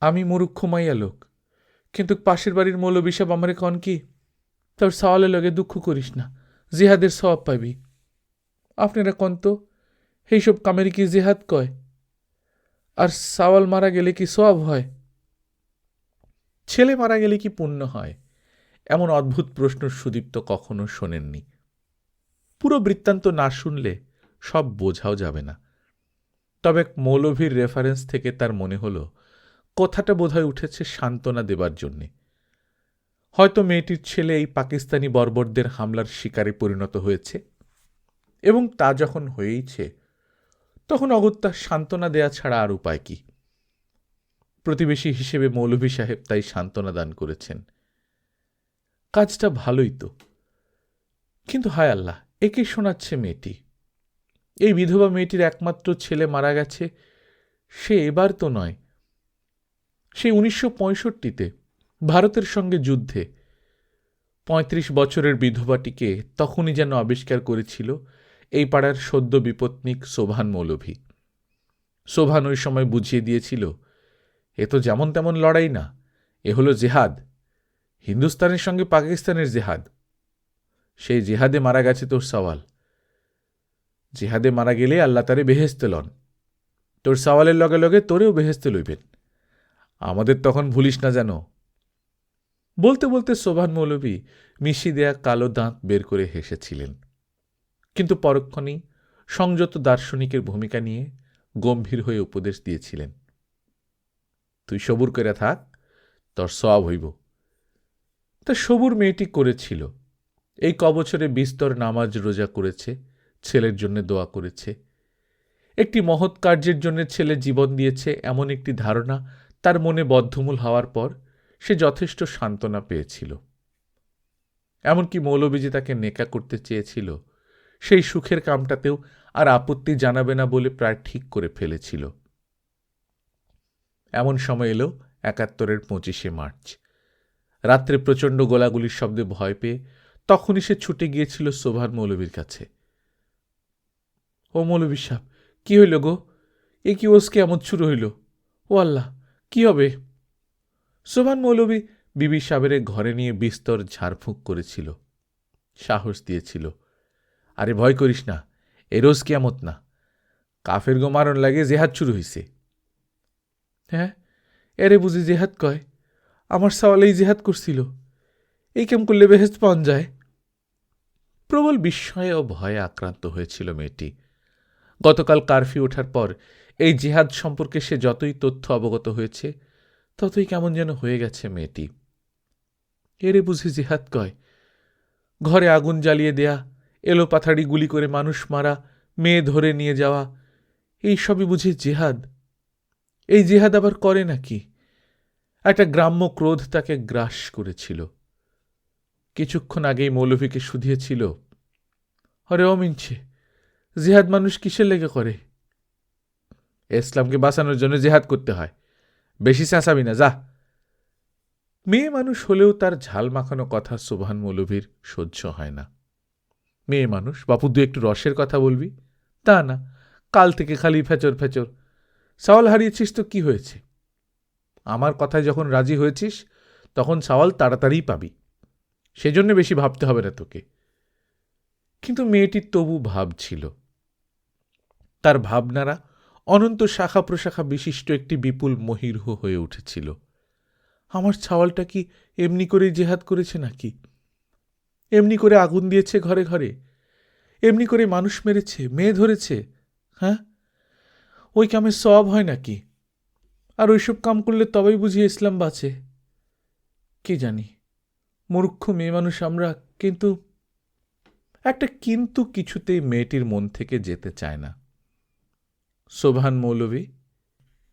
আমি মুরুক্ষ মাইয়া লোক, কিন্তু পাশের বাড়ির মৌলবি সাহেব আমারে কন কি, তোর সওয়ালের লগে দুঃখ করিস না, জিহাদের সওয়াব পাবি। আপনারা কন তো, এইসব কামের কি জিহাদ কয়? আর সাওয়াল মারা গেলে কি সওয়াব হয়? ছেলে মারা গেলে কি পুণ্য হয়? এমন অদ্ভুত প্রশ্ন সুদীপ্ত কখনো শোনেননি। পুরো বৃত্তান্ত না শুনলে সব বোঝাও যাবে না। তবে মৌলভীর রেফারেন্স থেকে তার মনে হল কথাটা বোধহয় উঠেছে সান্ত্বনা দেবার জন্যে। হয়তো মেয়েটির ছেলে এই পাকিস্তানি বর্বরদের হামলার শিকারে পরিণত হয়েছে, এবং তা যখন হয়েইছে তখন অগত্যা সান্ত্বনা দেয়া ছাড়া আর উপায় কি? প্রতিবেশী হিসেবে মৌলভী সাহেব তাই সান্ত্বনা দান করেছেন। কাজটা ভালোই তো, কিন্তু হায় আল্লাহ, একে শোনাচ্ছে মেয়েটি। এই বিধবা মেয়েটির একমাত্র ছেলে মারা গেছে, সে এবার তো নয়, সেই 1965-তে ভারতের সঙ্গে যুদ্ধে 35 বছরের বিধবাটিকে তখনই যেন আবিষ্কার করেছিল এই পাড়ার সদ্য বিপত্নিক সোভান মৌলভী। সোভান ওই সময় বুঝিয়ে দিয়েছিল, এ তো যেমন তেমন লড়াই না, এ হলো জেহাদ, হিন্দুস্তানের সঙ্গে পাকিস্তানের জেহাদ। সেই জেহাদে মারা গেছে তোর সওয়াল। জেহাদে মারা গেলে আল্লাহ তারে বেহেশতে লন, তোর সওয়ালের লগে লগে তোরেও বেহেশতে লইবেন। আমাদের তখন ভুলিস না যেন। বলতে বলতে সোভান মৌলভী মিশি দেয়া কালো দাঁত বের করে হেসেছিলেন, কিন্তু পরক্ষণেই সংযত দার্শনিকের ভূমিকা নিয়ে গম্ভীর হয়ে উপদেশ দিয়েছিলেন, তুই সবুর করে থাক, তোর সওয়াব হইব। তা সবুর মেয়েটি করেছিল। এই কবছরে বিস্তর নামাজ রোজা করেছে, ছেলের জন্য দোয়া করেছে। একটি মহৎ কার্যের জন্য ছেলে জীবন দিয়েছে এমন একটি ধারণা তার মনে বদ্ধমূল হওয়ার পর সে যথেষ্ট সান্ত্বনা পেয়েছিল। এমনকি মৌলবীজি তাকে নেকা করতে চেয়েছিল, সেই সুখের কামটাতেও আর আপত্তি জানাবে না বলে প্রায় ঠিক করে ফেলেছিল। এমন সময় এলো 71-এর 25শে মার্চ। রাত্রে প্রচণ্ড গোলাগুলির শব্দে ভয় পেয়ে তখনই সে ছুটে গিয়েছিল সোভান মৌলবীর কাছে। ও মৌলবী সাহেব, কি হইল গো? এ কি ওসকে এমন শুরু হইল? ও আল্লাহ, কি হবে? সোভান মৌলবী বিবি সাহেবের ঘরে নিয়ে বিস্তর ঝাড়ফুঁক করেছিল, সাহস দিয়েছিল, আরে ভয় করিস না, এ রোজ কিয়ামত না, কাফের গো মারণ লাগে জেহাদ শুরু হইছে। হ্যাঁ, এরে বুঝি জেহাদ কয়? আমার সওয়ালেই জেহাদ করছিল, এই কেম করলে বেহেশত পাওয়া যায়? প্রবল বিস্ময়ে ও ভয়ে আক্রান্ত হয়েছিল মেয়েটি। গতকাল কারফিউ ওঠার পর এই জিহাদ সম্পর্কে সে যতই তথ্য অবগত হয়েছে, ততই কেমন যেন হয়ে গেছে মেয়েটি। এরে বুঝি জিহাদ কয়? ঘরে আগুন জ্বালিয়ে দেয়া, এলোপাথাড়ি গুলি করে মানুষ মারা, মেয়ে ধরে নিয়ে যাওয়া, এই সবই বুঝি জিহাদ? এই জিহাদ আবার করে নাকি? একটা গ্রাম্য ক্রোধ তাকে গ্রাস করেছিল। কিছুক্ষণ আগেই মৌলভীকে শুধিয়েছিল, আরে অমিনছে, জিহাদ মানুষ কিসের লেগে করে? ইসলামকে বাঁচানোর জন্য জিহাদ করতে হয়, বেশি চেঁচাবি না, যা। মেয়ে মানুষ হলেও তার ঝাল মাখানো কথা সোভান মৌলভীর সহ্য হয় না। মেয়ে মানুষ, বাপু দু একটু রসের কথা বলবি? তা না, কাল থেকে খালি ফেচর ফেচর। সওয়াল হারিয়েছিস তো কি হয়েছে? আমার কথায় যখন রাজি হয়েছিস তখন সওয়াল তাড়াতাড়ি পাবি, সেজন্য বেশি ভাবতে হবে না তোকে। কিন্তু মেয়েটির তবু ভাব ছিল। তার ভাবনারা অনন্ত শাখা প্রশাখা বিশিষ্ট একটি বিপুল মহিরহ হয়ে উঠেছিল। আমার ছাওয়ালটা কি এমনি করেই জেহাদ করেছে নাকি? এমনি করে আগুন দিয়েছে ঘরে ঘরে? এমনি করে মানুষ মেরেছে, মেয়ে ধরেছে? হ্যাঁ, ওই কামের সওয়াব হয় নাকি? আর ওইসব কাম করলে তবেই বুঝি ইসলাম বাঁচে? কি জানি, মূর্খ মেয়ে মানুষ আমরা। কিন্তু একটা কিন্তু কিছুতেই মেয়েটির মন থেকে যেতে চায় না। সোভান মৌলভী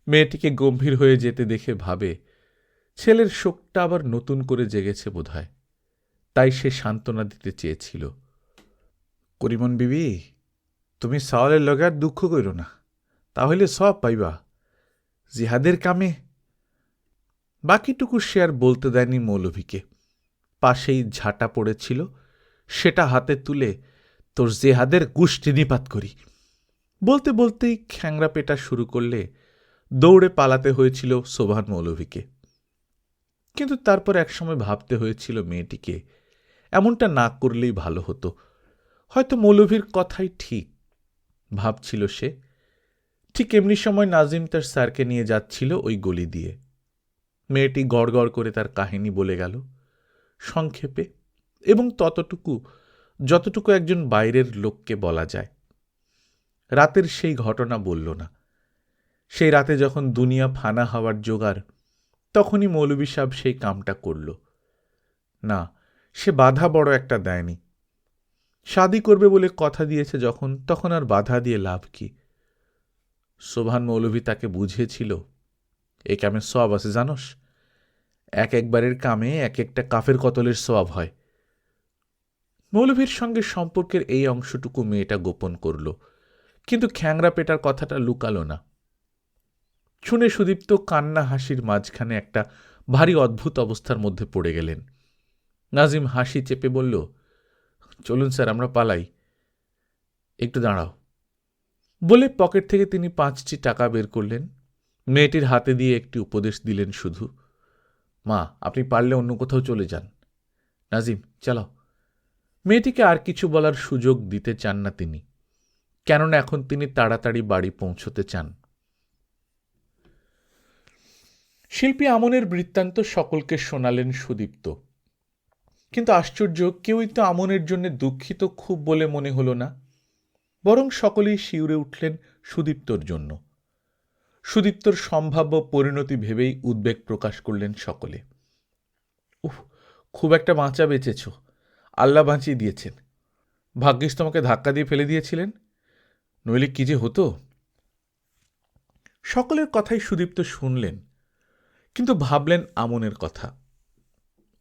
মেয়েটিকে গম্ভীর হয়ে যেতে দেখে ভাবে, ছেলের শোকটা আবার নতুন করে জেগেছে বোধহয়, তাই সে সান্ত্বনা দিতে চেয়েছিল। করিমন বিবি, তুমি সাওয়ালের লগে আর দুঃখ কইরো না, তাহলে সব পাইবা। জিহাদের কামে। বাকিটুকু সে আর বলতে দেয়নি মৌলভীকে। পাশেই ঝাঁটা পড়েছিল, সেটা হাতে তুলে তোর জেহাদের গুষ্টি নিপাত করি বলতে বলতেই খ্যাংরা পেটা শুরু করলে দৌড়ে পালাতে হয়েছিল সোবহান মৌলভীকে। কিন্তু তারপর একসময় ভাবতে হয়েছিল মেয়েটিকে এমনটা না করলেই ভালো হতো। হয়তো মৌলভীর কথাই ঠিক, ভাবছিল সে। ঠিক এমনি সময় নাজিম তার স্যারকে নিয়ে যাচ্ছিল ওই গলি দিয়ে। মেয়েটি গড় গড় করে তার কাহিনী বলে গেল, সংক্ষেপে এবং ততটুকু যতটুকু একজন বাইরের লোককে বলা যায়। রাতের সেই ঘটনা বলল না। সেই রাতে যখন দুনিয়া ফানা হওয়ার জোগাড়, তখনই মৌলভী সাহেব সেই কামটা করল। না, সে বাধা বড় একটা দেয়নি। শাদি করবে বলে কথা দিয়েছে যখন, তখন আর বাধা দিয়ে লাভ কি? সোবহান মৌলভী তাকে বুঝিয়েছিল, এই কামে সওয়াব আছে জানোস, একবারের কামে একটা কাফের কতলের সওয়াব হয়। মৌলভীর সঙ্গে সম্পর্কের এই অংশটুকু মেয়েটা গোপন করল, কিন্তু খ্যাংরা পেটার কথাটা লুকালো না। শুনে সুদীপ্ত কান্না হাসির মাঝখানে একটা ভারী অদ্ভুত অবস্থার মধ্যে পড়ে গেলেন। নাজিম হাসি চেপে বলল, চলুন স্যার, আমরা পালাই। একটু দাঁড়াও বলে পকেট থেকে তিনি 5টি টাকা বের করলেন। মেয়েটির হাতে দিয়ে একটি উপদেশ দিলেন শুধু, মা, আপনি পারলে অন্য কোথাও চলে যান। নাজিম, চালাও। মেয়েটিকে আর কিছু বলার সুযোগ দিতে চান না তিনি, কেননা এখন তিনি তাড়াতাড়ি বাড়ি পৌঁছতে চান। শিল্পী আমনের বৃত্তান্ত সকলকে শোনালেন সুদীপ্ত। কিন্তু আশ্চর্য, কেউই তো আমনের জন্য দুঃখিত খুব বলে মনে হল না, বরং সকলেই শিউরে উঠলেন সুদীপ্তর জন্য। সুদীপ্তর সম্ভাব্য পরিণতি ভেবেই উদ্বেগ প্রকাশ করলেন সকলে। উফ, খুব একটা বাঁচা বেঁচেছ, আল্লাহ বাঁচিয়ে দিয়েছেন। ভাগ্যিস তোমাকে ধাক্কা দিয়ে ফেলে দিয়েছিলেন, নইলে কি যে হতো। সকলের কথাই সুদীপ্ত শুনলেন, কিন্তু ভাবলেন আমনের কথা।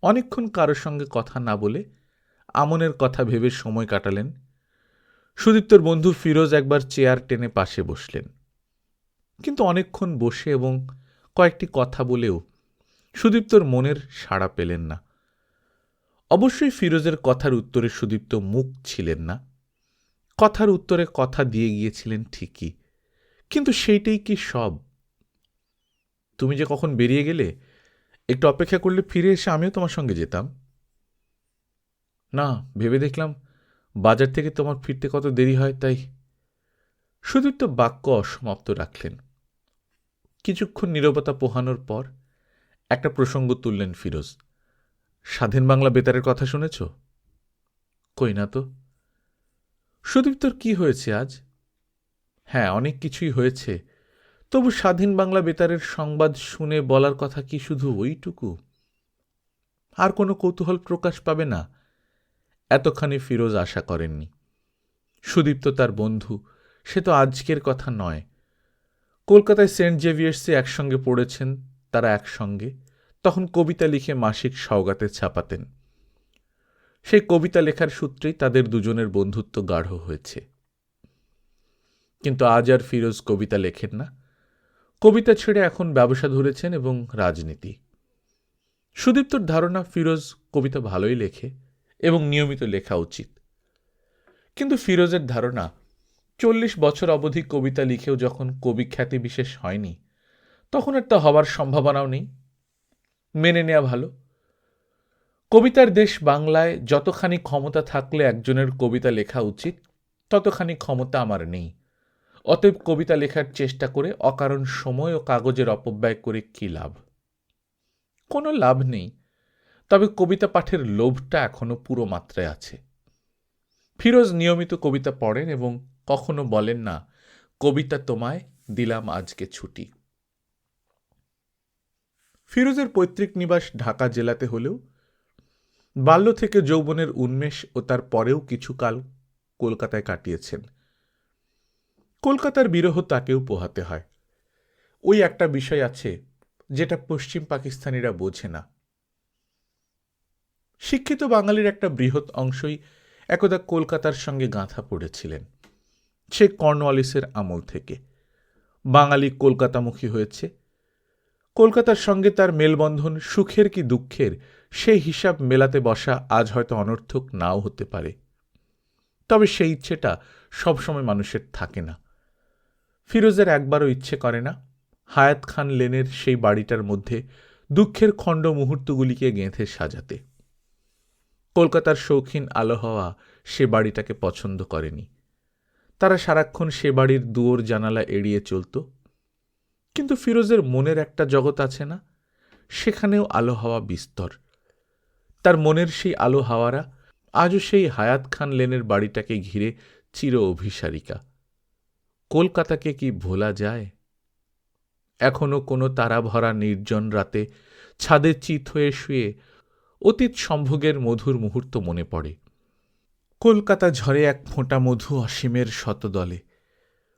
অনেকক্ষণ কারোর সঙ্গে কথা না বলে আমনের কথা ভেবে সময় কাটালেন। সুদীপ্তর বন্ধু ফিরোজ একবার চেয়ার টেনে পাশে বসলেন, কিন্তু অনেকক্ষণ বসে এবং কয়েকটি কথা বলেও সুদীপ্তর মনের সাড়া পেলেন না। অবশ্যই ফিরোজের কথার উত্তরে সুদীপ্ত মুখ ছিলেন না। কথার উত্তরে কথা দিয়ে গিয়েছিলেন ঠিকই, কিন্তু সেইটাই কি সব? তুমি যে কখন বেরিয়ে গেলে, একটু অপেক্ষা করলে ফিরে এসে আমিও তোমার সঙ্গে যেতাম। না, ভেবে দেখলাম বাজার থেকে তোমার ফিরতে কত দেরি হয়, তাই। সুদীপ্ত বাক্য অসমাপ্ত রাখলেন। কিছুক্ষণ নীরবতা পোহানোর পর একটা প্রসঙ্গ তুললেন ফিরোজ। স্বাধীন বাংলা বেতারের কথা শুনেছ? কই না তো। সুদীপ্তর কি হয়েছে আজ? হ্যাঁ, অনেক কিছুই হয়েছে, তবু স্বাধীন বাংলা বেতারের সংবাদ শুনে বলার কথা কি শুধু ওইটুকু? আর কোনো কৌতূহল প্রকাশ পাবে না, এতখানি ফিরোজ আশা করেননি। সুদীপ্ত তার বন্ধু, সে তো আজকের কথা নয়। কলকাতায় সেন্ট জেভিয়ার্সে একসঙ্গে পড়েছেন তারা একসঙ্গে, তখন কবিতা লিখে মাসিক সওগাতে ছাপাতেন। সেই কবিতা লেখার সূত্রেই তাদের দুজনের বন্ধুত্ব গাঢ় হয়েছে। কিন্তু আজ আর ফিরোজ কবিতা লেখেন না। কবিতা ছেড়ে এখন ব্যবসা ধরেছেন এবং রাজনীতি। সুদীপ্তর ধারণা ফিরোজ কবিতা ভালোই লেখে এবং নিয়মিত লেখা উচিত। কিন্তু ফিরোজের ধারণা 40 বছর অবধি কবিতা লিখেও যখন কবি খ্যাতি বিশেষ হয়নি, তখন আর তা হবার সম্ভাবনাও নেই। মেনে নেওয়া ভালো। কবিতার দেশ বাংলায় যতখানি ক্ষমতা থাকলে একজনের কবিতা লেখা উচিত, ততখানি ক্ষমতা আমার নেই। অতএব কবিতা লেখার চেষ্টা করে অকারণ সময় ও কাগজের অপব্যয় করে কি লাভ? কোনো লাভ নেই, তবে কবিতা পাঠের লোভটা এখনো পুরো মাত্রায় আছে। ফিরোজ নিয়মিত কবিতা পড়েন এবং কখনো বলেন না, কবিতা তোমায় দিলাম আজকে ছুটি। ফিরোজের পৈতৃক নিবাস ঢাকা জেলাতে হলেও বাল্য থেকে যৌবনের উন্মেষ ও তার পরেও কিছুকাল কলকাতায় কাটিয়েছেন। কলকাতার বিরহ তাকেও পোহাতে হয়। ওই একটা বিষয় আছে যেটা পশ্চিম পাকিস্তানিরা বোঝে না। শিক্ষিত বাঙালির একটা বৃহৎ অংশই একদা কলকাতার সঙ্গে গাঁথা পড়েছিলেন। সে কর্নওয়ালিসের আমল থেকে। বাঙালি কলকাতামুখী হয়েছে। কলকাতার সঙ্গে তার মেলবন্ধন সুখের কি দুঃখের সেই হিসাব মেলাতে বসা আজ হয়তো অনর্থক নাও হতে পারে। তবে সেই ইচ্ছেটা সবসময় মানুষের থাকে না। ফিরোজের একবারও ইচ্ছে করে না হায়াত খান লেনের সেই বাড়িটার মধ্যে দুঃখের খণ্ড মুহূর্তগুলিকে গেঁথে সাজাতে। কলকাতার শৌখিন আলো হাওয়া সে বাড়িটাকে পছন্দ করেনি। তারা সারাক্ষণ সে বাড়ির দুয়ার জানালা এড়িয়ে চলত। কিন্তু ফিরোজের মনের একটা জগৎ আছে না, সেখানেও আলো হাওয়া বিস্তর। তার মনের সেই আলো হাওয়ারা আজও সেই হায়াত খান লেনের বাড়িটাকে ঘিরে চির অভিসারিকা। কলকাতাকে কি ভোলা যায়? এখনো কোনো তারা ভরা নির্জন রাতে ছাদে চিত হয়ে শুয়ে অতীত সম্ভোগের মধুর মুহূর্ত মনে পড়ে। কলকাতা ঝরে এক ফোঁটা মধু অসীমের শতদলে।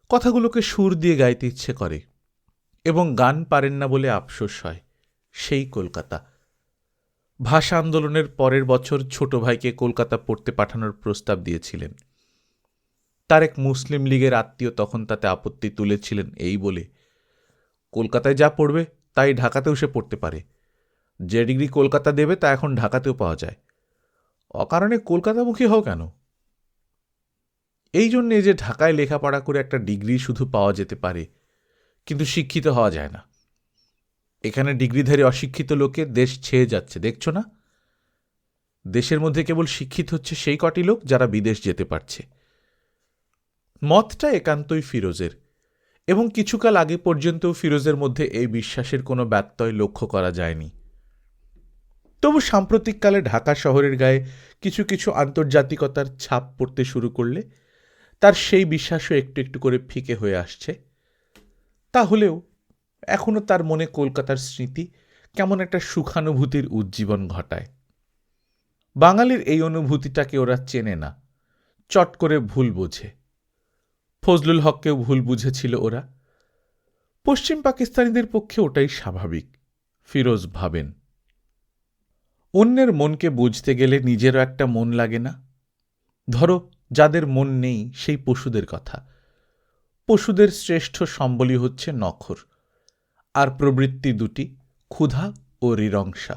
কথাগুলোকে সুর দিয়ে গাইতে ইচ্ছে করে এবং গান পারেন না বলে আফসোস হয়। সেই কলকাতা। ভাষা আন্দোলনের পরের বছর ছোট ভাইকে কলকাতা পড়তে পাঠানোর প্রস্তাব দিয়েছিলেন। তার এক মুসলিম লীগের আত্মীয় তখন তাতে আপত্তি তুলেছিলেন এই বলে, কলকাতায় যা পড়বে তাই ঢাকাতেও সে পড়তে পারে। যে ডিগ্রি কলকাতা দেবে তা এখন ঢাকাতেও পাওয়া যায়। অকারণে কলকাতামুখী হও কেন? এই জন্যে যে ঢাকায় লেখাপড়া করে একটা ডিগ্রি শুধু পাওয়া যেতে পারে, কিন্তু শিক্ষিত হওয়া যায় না। এখানে ডিগ্রিধারী অশিক্ষিত লোকে দেশ ছেয়ে যাচ্ছে, দেখছ না? দেশের মধ্যে কেবল শিক্ষিত হচ্ছে সেই কটি লোক যারা বিদেশ যেতে পারছে। মতটা একান্তই ফিরোজের, এবং কিছুকাল আগে পর্যন্তও ফিরোজের মধ্যে এই বিশ্বাসের কোনো ব্যত্যয় লক্ষ্য করা যায়নি। তবু সাম্প্রতিককালে ঢাকা শহরের গায়ে কিছু কিছু আন্তর্জাতিকতার ছাপ পড়তে শুরু করলে তার সেই বিশ্বাসও একটু একটু করে ফিকে হয়ে আসছে। তাহলেও এখনো তার মনে কলকাতার স্মৃতি কেমন একটা সুখানুভূতির উজ্জীবন ঘটায়। বাঙালির এই অনুভূতিটাকে ওরা চেনে না, চট করে ভুল বোঝে। ফজলুল হককেও ভুল বুঝেছিল ওরা। পশ্চিম পাকিস্তানিদের পক্ষে ওটাই স্বাভাবিক, ফিরোজ ভাবেন। অন্যের মনকে বুঝতে গেলে নিজেরও একটা মন লাগে না? ধরো যাদের মন নেই সেই পশুদের কথা। পশুদের শ্রেষ্ঠ সম্বলই হচ্ছে নখর, আর প্রবৃত্তি দুটি, ক্ষুধা ও রিরংসা।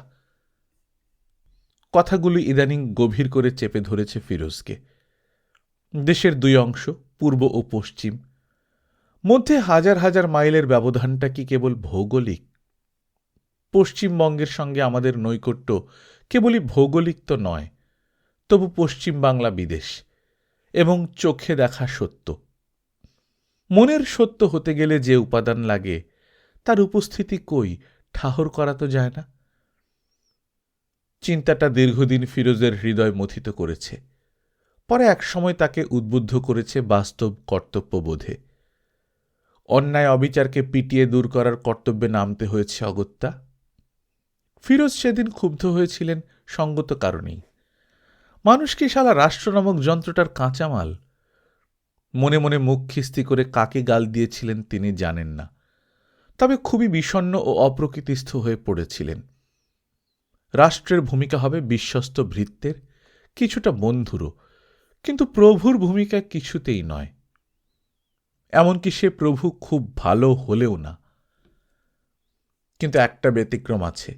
কথাগুলি ইদানিং গভীর করে চেপে ধরেছে ফিরোজকে। দেশের দুই অংশ, পূর্ব ও পশ্চিম, মধ্যে হাজার হাজার মাইলের ব্যবধানটা কি কেবল ভৌগোলিক? পশ্চিমবঙ্গের সঙ্গে আমাদের নৈকট্য কেবলই ভৌগোলিক তো নয়, তবু পশ্চিম বাংলা বিদেশ এবং চোখে দেখা সত্য। মনের সত্য হতে গেলে যে উপাদান লাগে তার উপস্থিতি কই ঠাহর করা তো যায় না। চিন্তাটা দীর্ঘদিন ফিরোজের হৃদয় মথিত করেছে, পরে একসময় তাকে উদ্বুদ্ধ করেছে বাস্তব কর্তব্যবোধে। অন্যায় অবিচারকে পিটিয়ে দূর করার কর্তব্যে নামতে হয়েছে অগত্যা। ফিরোজ সেদিন ক্ষুব্ধ হয়েছিলেন সঙ্গত কারণেই। মানুষ কি শালা রাষ্ট্র নামক যন্ত্রটার কাঁচামাল? মনে মনে মুখ খিস্তি করে কাকে গাল দিয়েছিলেন তিনি জানেন না, তবে খুবই বিষণ্ণ ও অপ্রকৃতিস্থ হয়ে পড়েছিলেন। রাষ্ট্রের ভূমিকা হবে বিশ্বস্ত ভৃত্যের, কিছুটা বন্ধুরও, কিন্তু প্রভুর ভূমিকা কিছুতেই নয়। এমনকি সে প্রভু খুব ভালো হলেও না। কিন্তু একটা ব্যতিক্রম আছে।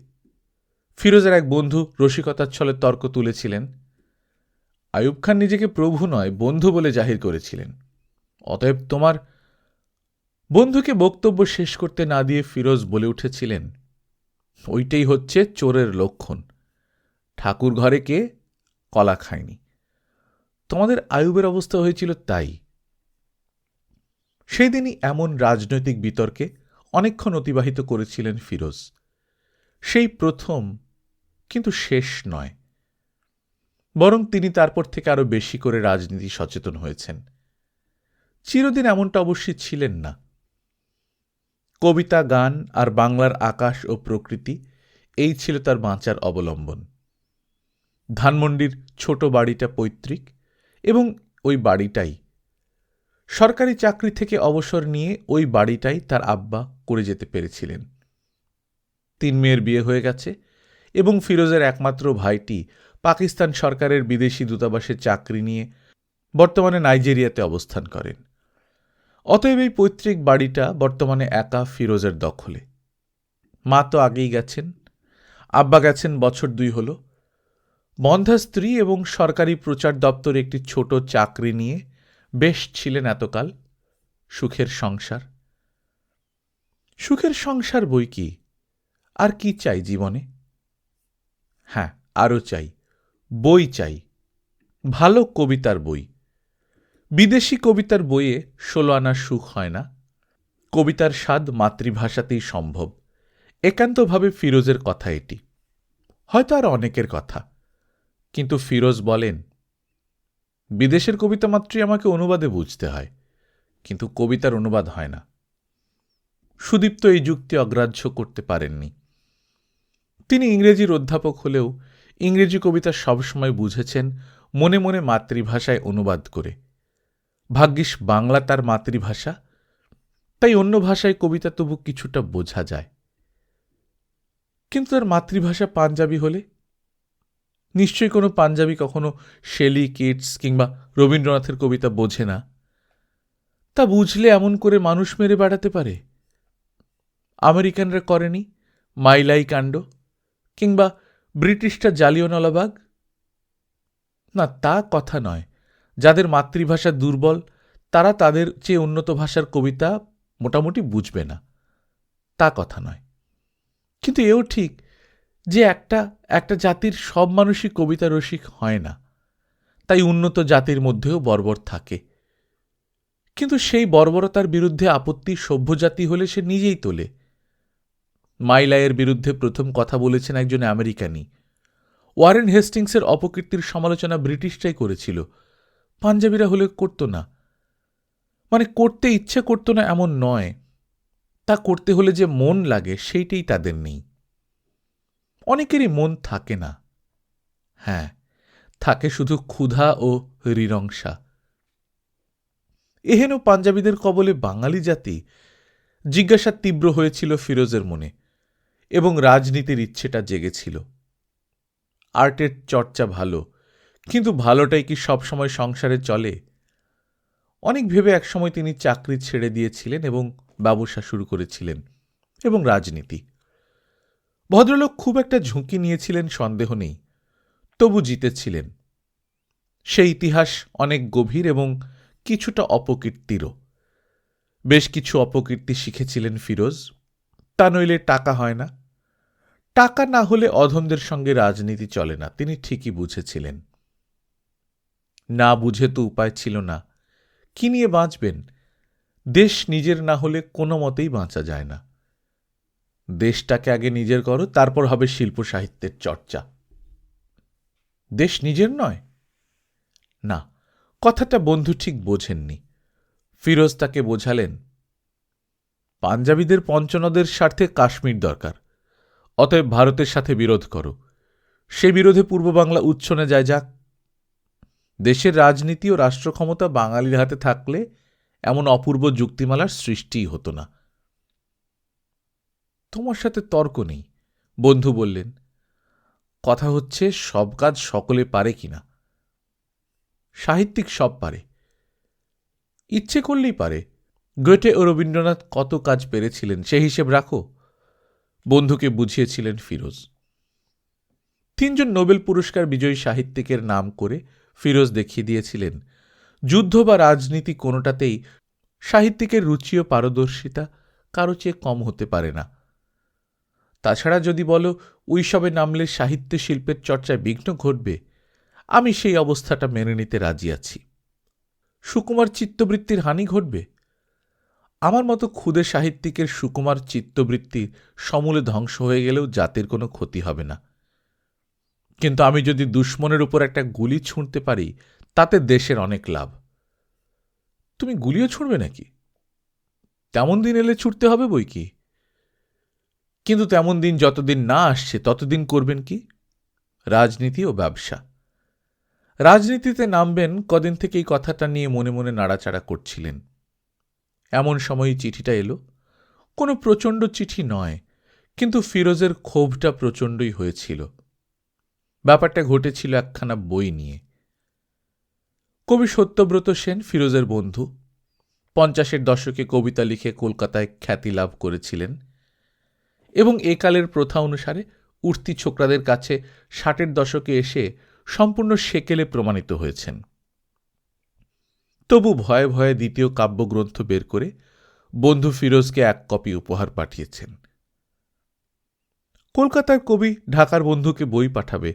ফিরোজের এক বন্ধু রসিকতার ছলে তর্ক তুলেছিলেন, আইয়ুব খান নিজেকে প্রভু নয় বন্ধু বলে জাহির করেছিলেন, অতএব তোমার। বন্ধুকে বক্তব্য শেষ করতে না দিয়ে ফিরোজ বলে উঠেছিলেন, ওইটাই হচ্ছে চোরের লক্ষণ। ঠাকুর ঘরে কে কলা খায়নি। তোমাদের আইয়ুবের অবস্থা হয়েছিল তাই। সেই দিনই এমন রাজনৈতিক বিতর্কে অনেকক্ষণ অতিবাহিত করেছিলেন ফিরোজ। সেই প্রথম, কিন্তু শেষ নয়। বরং তিনি তারপর থেকে আরো বেশি করে রাজনীতি সচেতন হয়েছেন। চিরদিন এমনটা অবশ্যই ছিলেন না। কবিতা, গান আর বাংলার আকাশ ও প্রকৃতি এই ছিল তার বাঁচার অবলম্বন। ধানমন্ডির ছোট বাড়িটা পৈতৃক, এবং ওই বাড়িটাই সরকারি চাকরি থেকে অবসর নিয়ে ওই বাড়িটাই তার আব্বা করে যেতে পেরেছিলেন। 3 মেয়ের বিয়ে হয়ে গেছে এবং ফিরোজের একমাত্র ভাইটি পাকিস্তান সরকারের বিদেশি দূতাবাসে চাকরি নিয়ে বর্তমানে নাইজেরিয়াতে অবস্থান করেন। অতএব এই পৈতৃক বাড়িটা বর্তমানে একা ফিরোজের দখলে। মা তো আগেই গেছেন, আব্বা গেছেন বছর 2 হল। বন্ধা স্ত্রী এবং সরকারি প্রচার দপ্তরে একটি ছোট চাকরি নিয়ে বেশ ছিলেন এতকাল। সুখের সংসার। সুখের সংসার বই কি, আর কি চাই জীবনে? হ্যাঁ, আরও চাই, বই চাই, ভালো কবিতার বই। বিদেশি কবিতার বইয়ে 16 আনার সুখ হয় না। কবিতার স্বাদ মাতৃভাষাতেই সম্ভব। একান্তভাবে ফিরোজের কথা এটি, হয়তো আর অনেকের কথা। কিন্তু ফিরোজ বলেন, বিদেশের কবিতা মাত্রই আমাকে অনুবাদে বুঝতে হয়, কিন্তু কবিতার অনুবাদ হয় না। সুদীপ্ত এই যুক্তি অগ্রাহ্য করতে পারেননি। তিনি ইংরেজির অধ্যাপক হলেও ইংরেজি কবিতা সবসময় বুঝেছেন মনে মনে মাতৃভাষায় অনুবাদ করে। ভাগ্যিস বাংলা তার মাতৃভাষা, তাই অন্য ভাষায় কবিতা তবু কিছুটা বোঝা যায়। কিন্তু তার মাতৃভাষা পাঞ্জাবি হলে? নিশ্চয়ই কোনো পাঞ্জাবি কখনো শেলি, কিটস কিংবা রবীন্দ্রনাথের কবিতা বোঝে না। তা বুঝলে এমন করে মানুষ মেরে বেড়াতে পারে? আমেরিকানরা করেনি মাইলাই কাণ্ড, কিংবা ব্রিটিশরা জালিয়ানওয়ালাবাগ? না, তা কথা নয়। যাদের মাতৃভাষা দুর্বল তারা তাদের চেয়ে উন্নত ভাষার কবিতা মোটামুটি বুঝবে না, তা কথা নয়। কিন্তু এও ঠিক যে একটা জাতির সব মানুষই কবিতা রসিক হয় না, তাই উন্নত জাতির মধ্যেও বর্বর থাকে। কিন্তু সেই বর্বরতার বিরুদ্ধে আপত্তি সভ্য জাতি হলে সে নিজেই তোলে। মাইলাইয়ের বিরুদ্ধে প্রথম কথা বলেছেন একজন আমেরিকানি। ওয়ারেন হেস্টিংসের অপকীর্তির সমালোচনা ব্রিটিশরাই করেছিল, পাঞ্জাবিরা হলে করত না। মানে করতে ইচ্ছে করত না এমন নয়, তা করতে হলে যে মন লাগে সেইটাই তাদের নেই। অনেকেরই মন থাকে না। হ্যাঁ, থাকে শুধু ক্ষুধা ও হৃরংসা। এহেন পাঞ্জাবিদের কবলে বাঙালি জাতি, জিজ্ঞাসা তীব্র হয়েছিল ফিরোজের মনে, এবং রাজনীতির ইচ্ছেটা জেগেছিল। আর্টের চর্চা ভালো, কিন্তু ভালোটাই কি সবসময় সংসারে চলে? অনেক ভেবে একসময় তিনি চাকরি ছেড়ে দিয়েছিলেন এবং ব্যবসা শুরু করেছিলেন, এবং রাজনীতি। ভদ্রলোক খুব একটা ঝুঁকি নিয়েছিলেন সন্দেহ নেই, তবু জিতেছিলেন। সেই ইতিহাস অনেক গভীর এবং কিছুটা অপকীর্তিরও। বেশ কিছু অপকীর্তি শিখেছিলেন ফিরোজ। তা নইলে টাকা হয় না। টাকা না হলে অধমদের সঙ্গে রাজনীতি চলে না, তিনি ঠিকই বুঝেছিলেন। না বুঝে তো উপায় ছিল না। কি নিয়ে বাঁচবেন? দেশ নিজের না হলে কোনো মতেই বাঁচা যায় না। দেশটাকে আগে নিজের করো, তারপর হবে শিল্প সাহিত্যের চর্চা। দেশ নিজের নয়? না, কথাটা বন্ধু ঠিক বোঝেননি। ফিরোজ তাকে বোঝালেন, পাঞ্জাবিদের পঞ্চনদের স্বার্থে কাশ্মীর দরকার, অতএব ভারতের সাথে বিরোধ করো। সে বিরোধে পূর্ব বাংলা উচ্ছনে যায় যাক। দেশের রাজনীতি ও রাষ্ট্র ক্ষমতা বাঙালির হাতে থাকলে এমন অপূর্ব যুক্তিমালার সৃষ্টিই হতো না। তোমার সাথে তর্ক নেই, বন্ধু বললেন। কথা হচ্ছে সব কাজ সকলে পারে কিনা। সাহিত্যিক সব পারে, ইচ্ছে করলেই পারে। গোয়েটে ও রবীন্দ্রনাথ কত কাজ পেরেছিলেন সে হিসেব রাখো, বন্ধুকে বুঝিয়েছিলেন ফিরোজ। 3 জন নোবেল পুরস্কার বিজয়ী সাহিত্যিকের নাম করে ফিরোজ দেখিয়ে দিয়েছিলেন যুদ্ধ বা রাজনীতি কোনোটাতেই সাহিত্যিকের রুচি ও পারদর্শিতা কারো চেয়ে কম হতে পারে না। তাছাড়া যদি বলো ওইসবে নামলে সাহিত্য শিল্পের চর্চায় বিঘ্ন ঘটবে, আমি সেই অবস্থাটা মেনে নিতে রাজি আছি। সুকুমার চিত্তবৃত্তির হানি ঘটবে? আমার মতো ক্ষুদে সাহিত্যিকের সুকুমার চিত্তবৃত্তি সমূলে ধ্বংস হয়ে গেলেও জাতির কোনো ক্ষতি হবে না। কিন্তু আমি যদি দুশ্মনের উপর একটা গুলি ছুঁড়তে পারি, তাতে দেশের অনেক লাভ। তুমি গুলিও ছুঁড়বে নাকি? তেমন দিন এলে ছুটতে হবে বই কি। কিন্তু তেমন দিন যতদিন না আসছে ততদিন করবেন কি? রাজনীতি ও ব্যবসা। রাজনীতিতে নামবেন কদিন থেকে এই কথাটা নিয়ে মনে মনে নাড়াচাড়া করছিলেন। এমন সময়ই চিঠিটা এলো। কোনো প্রচণ্ড চিঠি নয়, কিন্তু ফিরোজের ক্ষোভটা প্রচণ্ডই হয়েছিল। ব্যাপারটা ঘটেছিল একখানা বই নিয়ে। কবি সত্যব্রত সেন ফিরোজের বন্ধু। 50-এর দশকে কবিতা লিখে কলকাতায় খ্যাতি লাভ করেছিলেন এবং একালের প্রথা অনুসারে উঠতি ছোকরাদের কাছে 60-এর দশকে এসে সম্পূর্ণ সেকেলে প্রমাণিত হয়েছেন। তবু ভয়ে ভয়ে দ্বিতীয় কাব্যগ্রন্থ বের করে বন্ধু ফিরোজকে 1 কপি উপহার পাঠিয়েছেন। কলকাতার কবি ঢাকার বন্ধুকে বই পাঠাবে,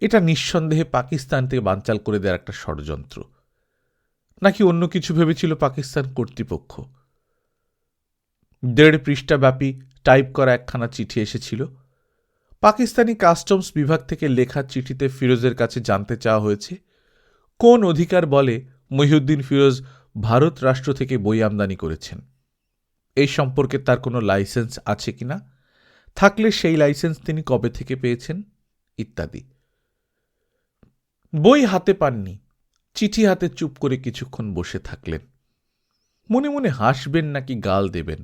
এটা নিঃসন্দেহে পাকিস্তান থেকে বানচাল করে দেওয়ার একটা ষড়যন্ত্র, নাকি অন্য কিছু ভেবেছিল পাকিস্তান কর্তৃপক্ষ? 1.5 পৃষ্ঠাব্যাপী টাইপ করা একখানা চিঠি এসেছিল। পাকিস্তানি কাস্টমস বিভাগ থেকে লেখা চিঠিতে ফিরোজের কাছে জানতে চাওয়া হয়েছে কোন অধিকার বলে মহিউদ্দিন ফিরোজ ভারত রাষ্ট্র থেকে বই আমদানি করেছেন, এই সম্পর্কে তার কোনো লাইসেন্স আছে কিনা, থাকলে সেই লাইসেন্স তিনি কবে থেকে পেয়েছেন, ইত্যাদি। বই হাতে পাননি, চিঠি হাতে চুপ করে কিছুক্ষণ বসে থাকলেন। মনে মনে হাসবেন নাকি গাল দেবেন।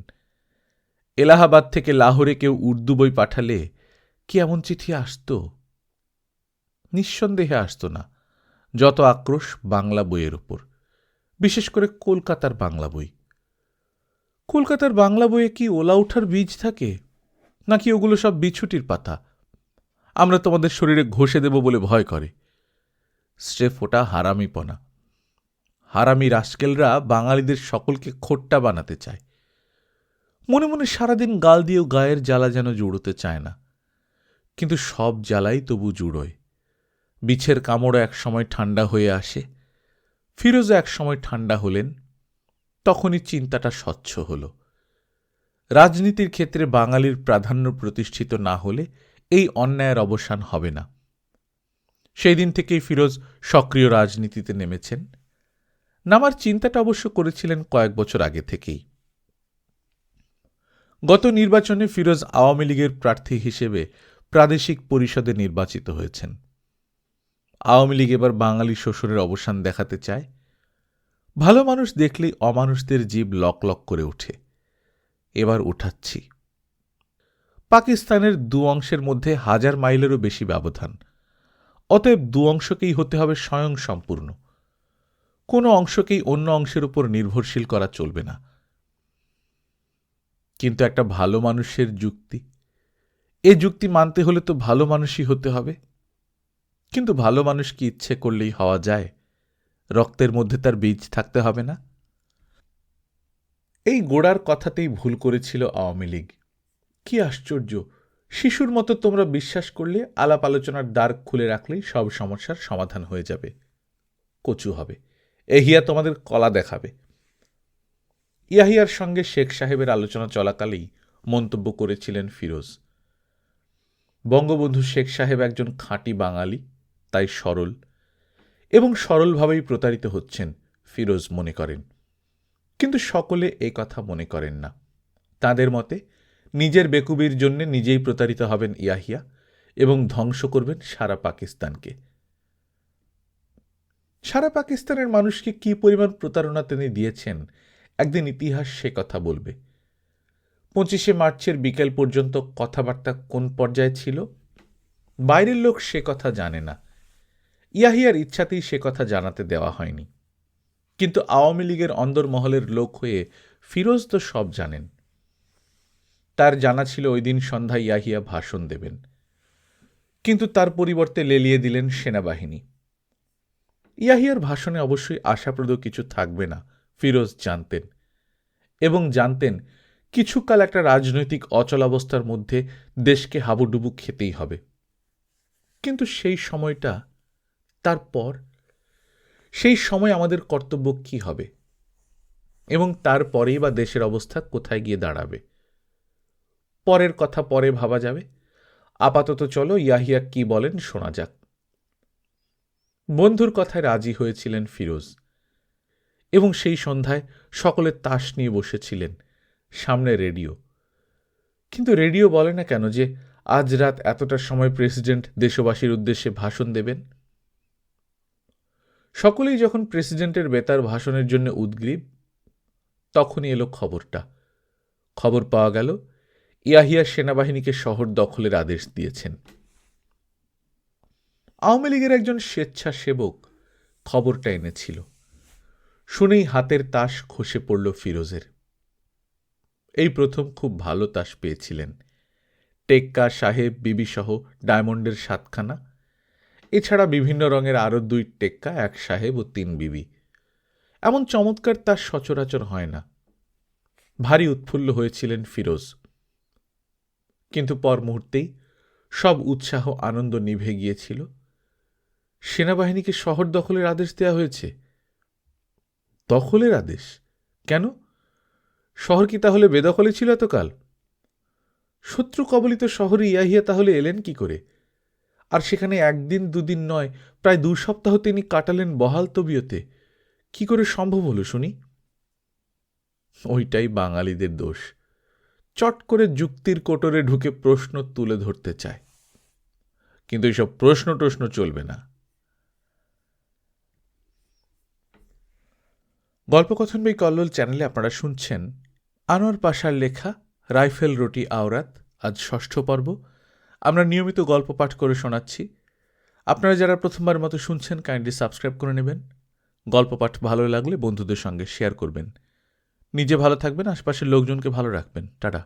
এলাহাবাদ থেকে লাহোরে কেউ উর্দু বই পাঠালে কি এমন চিঠি আসত? নিঃসন্দেহে আসত না। যত আক্রোশ বাংলা বইয়ের ওপর, বিশেষ করে কলকাতার বাংলা বই। কলকাতার বাংলা বইয়ে কি ওলা ওঠার বীজ থাকে, নাকি ওগুলো সব বিছুটির পাতা? আমরা তোমাদের শরীরে ঘষে দেব বলে ভয় করে। স্রেফ ওটা হারামিপনা। হারামি রাস্কেলরা বাঙালিদের সকলকে খোট্টা বানাতে চায়। মনে মনে সারাদিন গাল দিয়েও গায়ের জ্বালা যেন জুড়োতে চায় না, কিন্তু সব জ্বালাই তবু জুড়োয়। বিছের কামড়ও এক সময় ঠান্ডা হয়ে আসে। ফিরোজও এক সময় ঠান্ডা হলেন। তখনই চিন্তাটা স্বচ্ছ হল। রাজনীতির ক্ষেত্রে বাঙালির প্রাধান্য প্রতিষ্ঠিত না হলে এই অন্যায়ের অবসান হবে না। সেই দিন থেকেই ফিরোজ সক্রিয় রাজনীতিতে নেমেছেন। নামার চিন্তাটা অবশ্য করেছিলেন কয়েক বছর আগে থেকেই। গত নির্বাচনে ফিরোজ আওয়ামী লীগের প্রার্থী হিসেবে প্রাদেশিক পরিষদে নির্বাচিত হয়েছেন। আওয়ামী লীগ এবার বাঙালি শোষণের অবসান দেখাতে চায়। ভালো মানুষ দেখলেই অমানুষদের জীব লক লক করে ওঠে। এবার উঠাচ্ছি। পাকিস্তানের 2 অংশের মধ্যে 1000 মাইলেরও বেশি ব্যবধান। অতএব 2 অংশকেই হতে হবে স্বয়ং সম্পূর্ণ। কোনো অংশকেই অন্য অংশের উপর নির্ভরশীল করা চলবে না। কিন্তু একটা ভালো মানুষের যুক্তি, এ যুক্তি মানতে হলে তো ভালো মানুষই হতে হবে। কিন্তু ভালো মানুষ কি ইচ্ছে করলেই হওয়া যায়? রক্তের মধ্যে তার বীজ থাকতে হবে না? এই গোড়ার কথাতেই ভুল করেছিল আওয়ামী লীগ। কি আশ্চর্য! শিশুর মতো তোমরা বিশ্বাস করলে আলাপ আলোচনার দ্বার খুলে রাখলেই সব সমস্যার সমাধান হয়ে যাবে। কচু হবে, এহিয়া তোমাদের কলা দেখাবে। ইয়াহিয়ার সঙ্গে শেখ সাহেবের আলোচনা চলাকালেই মন্তব্য করেছিলেন ফিরোজ, বঙ্গবন্ধু শেখ সাহেব একজন খাঁটি বাঙালি, তাই সরল, এবং সরলভাবেই প্রতারিত হচ্ছেন ফিরোজ মনে করেন। কিন্তু সকলে এই কথা মনে করেন না। তাঁদের মতে নিজের বেকুবির জন্য নিজেই প্রতারিত হবেন ইয়াহিয়া এবং ধ্বংস করবেন সারা পাকিস্তানকে। সারা পাকিস্তানের মানুষকে কি পরিমাণ প্রতারণা তিনি দিয়েছেন, একদিন ইতিহাস সে কথা বলবে। 25শে মার্চের বিকেল পর্যন্ত কথাবার্তা কোন পর্যায়ে ছিল, বাইরের লোক সে কথা জানে না। ইয়াহিয়ার ইচ্ছাতেই সে কথা জানাতে দেওয়া হয়নি। কিন্তু আওয়ামী লীগের অন্দরমহলের লোক হয়ে ফিরোজ তো সব জানেন। তার জানা ছিল ওই দিন সন্ধ্যায় ইয়াহিয়া ভাষণ দেবেন, কিন্তু তার পরিবর্তে লেলিয়ে দিলেন সেনাবাহিনী। ইয়াহিয়ার ভাষণে অবশ্যই আশাপ্রদ কিছু থাকবে না, ফিরোজ জানতেন, এবং জানতেন কিছুকাল একটা রাজনৈতিক অচলাবস্থার মধ্যে দেশকে হাবুডুবু খেতেই হবে। কিন্তু সেই সময়টা, তারপর সেই সময় আমাদের কর্তব্য কি হবে, এবং তারপরেই বা দেশের অবস্থা কোথায় গিয়ে দাঁড়াবে, পরের কথা পরে ভাবা যাবে। আপাতত চলো ইয়াহিয়া কি বলেন শোনা যাক। বন্ধুর কথায় রাজি হয়েছিলেন ফিরোজ, এবং সেই সন্ধ্যায় সকলে তাস নিয়ে বসেছিলেন, সামনে রেডিও। কিন্তু রেডিও বলে না কেন যে আজ রাত এতটার সময় প্রেসিডেন্ট দেশবাসীর উদ্দেশ্যে ভাষণ দেবেন। সকলেই যখন প্রেসিডেন্টের বেতার ভাষণের জন্য উদ্গ্রীব, তখনই এলো খবরটা। খবর পাওয়া গেল ইয়াহিয়া সেনাবাহিনীকে শহর দখলের আদেশ দিয়েছেন। আওয়ামী লীগের একজন স্বেচ্ছাসেবক খবরটা এনেছিল। শুনেই হাতের তাস খসে পড়ল ফিরোজের। এই প্রথম খুব ভালো তাস পেয়েছিলেন। টেক্কা, সাহেব, বিবি সহ ডায়মন্ডের 7খানা, এছাড়া বিভিন্ন রঙের আরও 2 টেক্কা, 1 সাহেব ও 3 বিবি। এমন চমৎকার তাস সচরাচর হয় না। ভারী উৎফুল্ল হয়েছিলেন ফিরোজ, কিন্তু পর মুহূর্তেই সব উৎসাহ আনন্দ নিভে গিয়েছিল। সেনাবাহিনীকে শহর দখলের আদেশ দেওয়া হয়েছে। দখলের আদেশ? কেন? শহর কি তাহলে বেদখলে ছিল এতকাল? শত্রু কবলিত শহরে ইয়াহিয়া তাহলে এলেন কি করে? আর সেখানে 1 দিন 2 দিন নয়, প্রায় 2 সপ্তাহ তিনি কাটালেন বহাল তবিয়তে। কি করে সম্ভব হলো শুনি? ওইটাই বাঙালিদের দোষ। চট করে যুক্তির কোটরে ঢুকে প্রশ্ন তুলে ধরতে চায়, কিন্তু এইসব প্রশ্ন চলবে না। গল্পকথন বই কল্লোল চ্যানেলে আপনারা শুনছেন আনোয়ার পাশার লেখা রাইফেল রুটি আওরাত, আজ 6ষ্ঠ পর্ব। আমরা নিয়মিত গল্প পাঠ করে শোনাচ্ছি। আপনারা যারা প্রথমবার মতো শুনছেন, কাইন্ডলি সাবস্ক্রাইব করে নেবেন। গল্প পাঠ ভালো লাগলে বন্ধুদের সঙ্গে শেয়ার করবেন। নিজে ভালো থাকবেন, আশপাশের লোকজনকে ভালো রাখবেন। টাটা।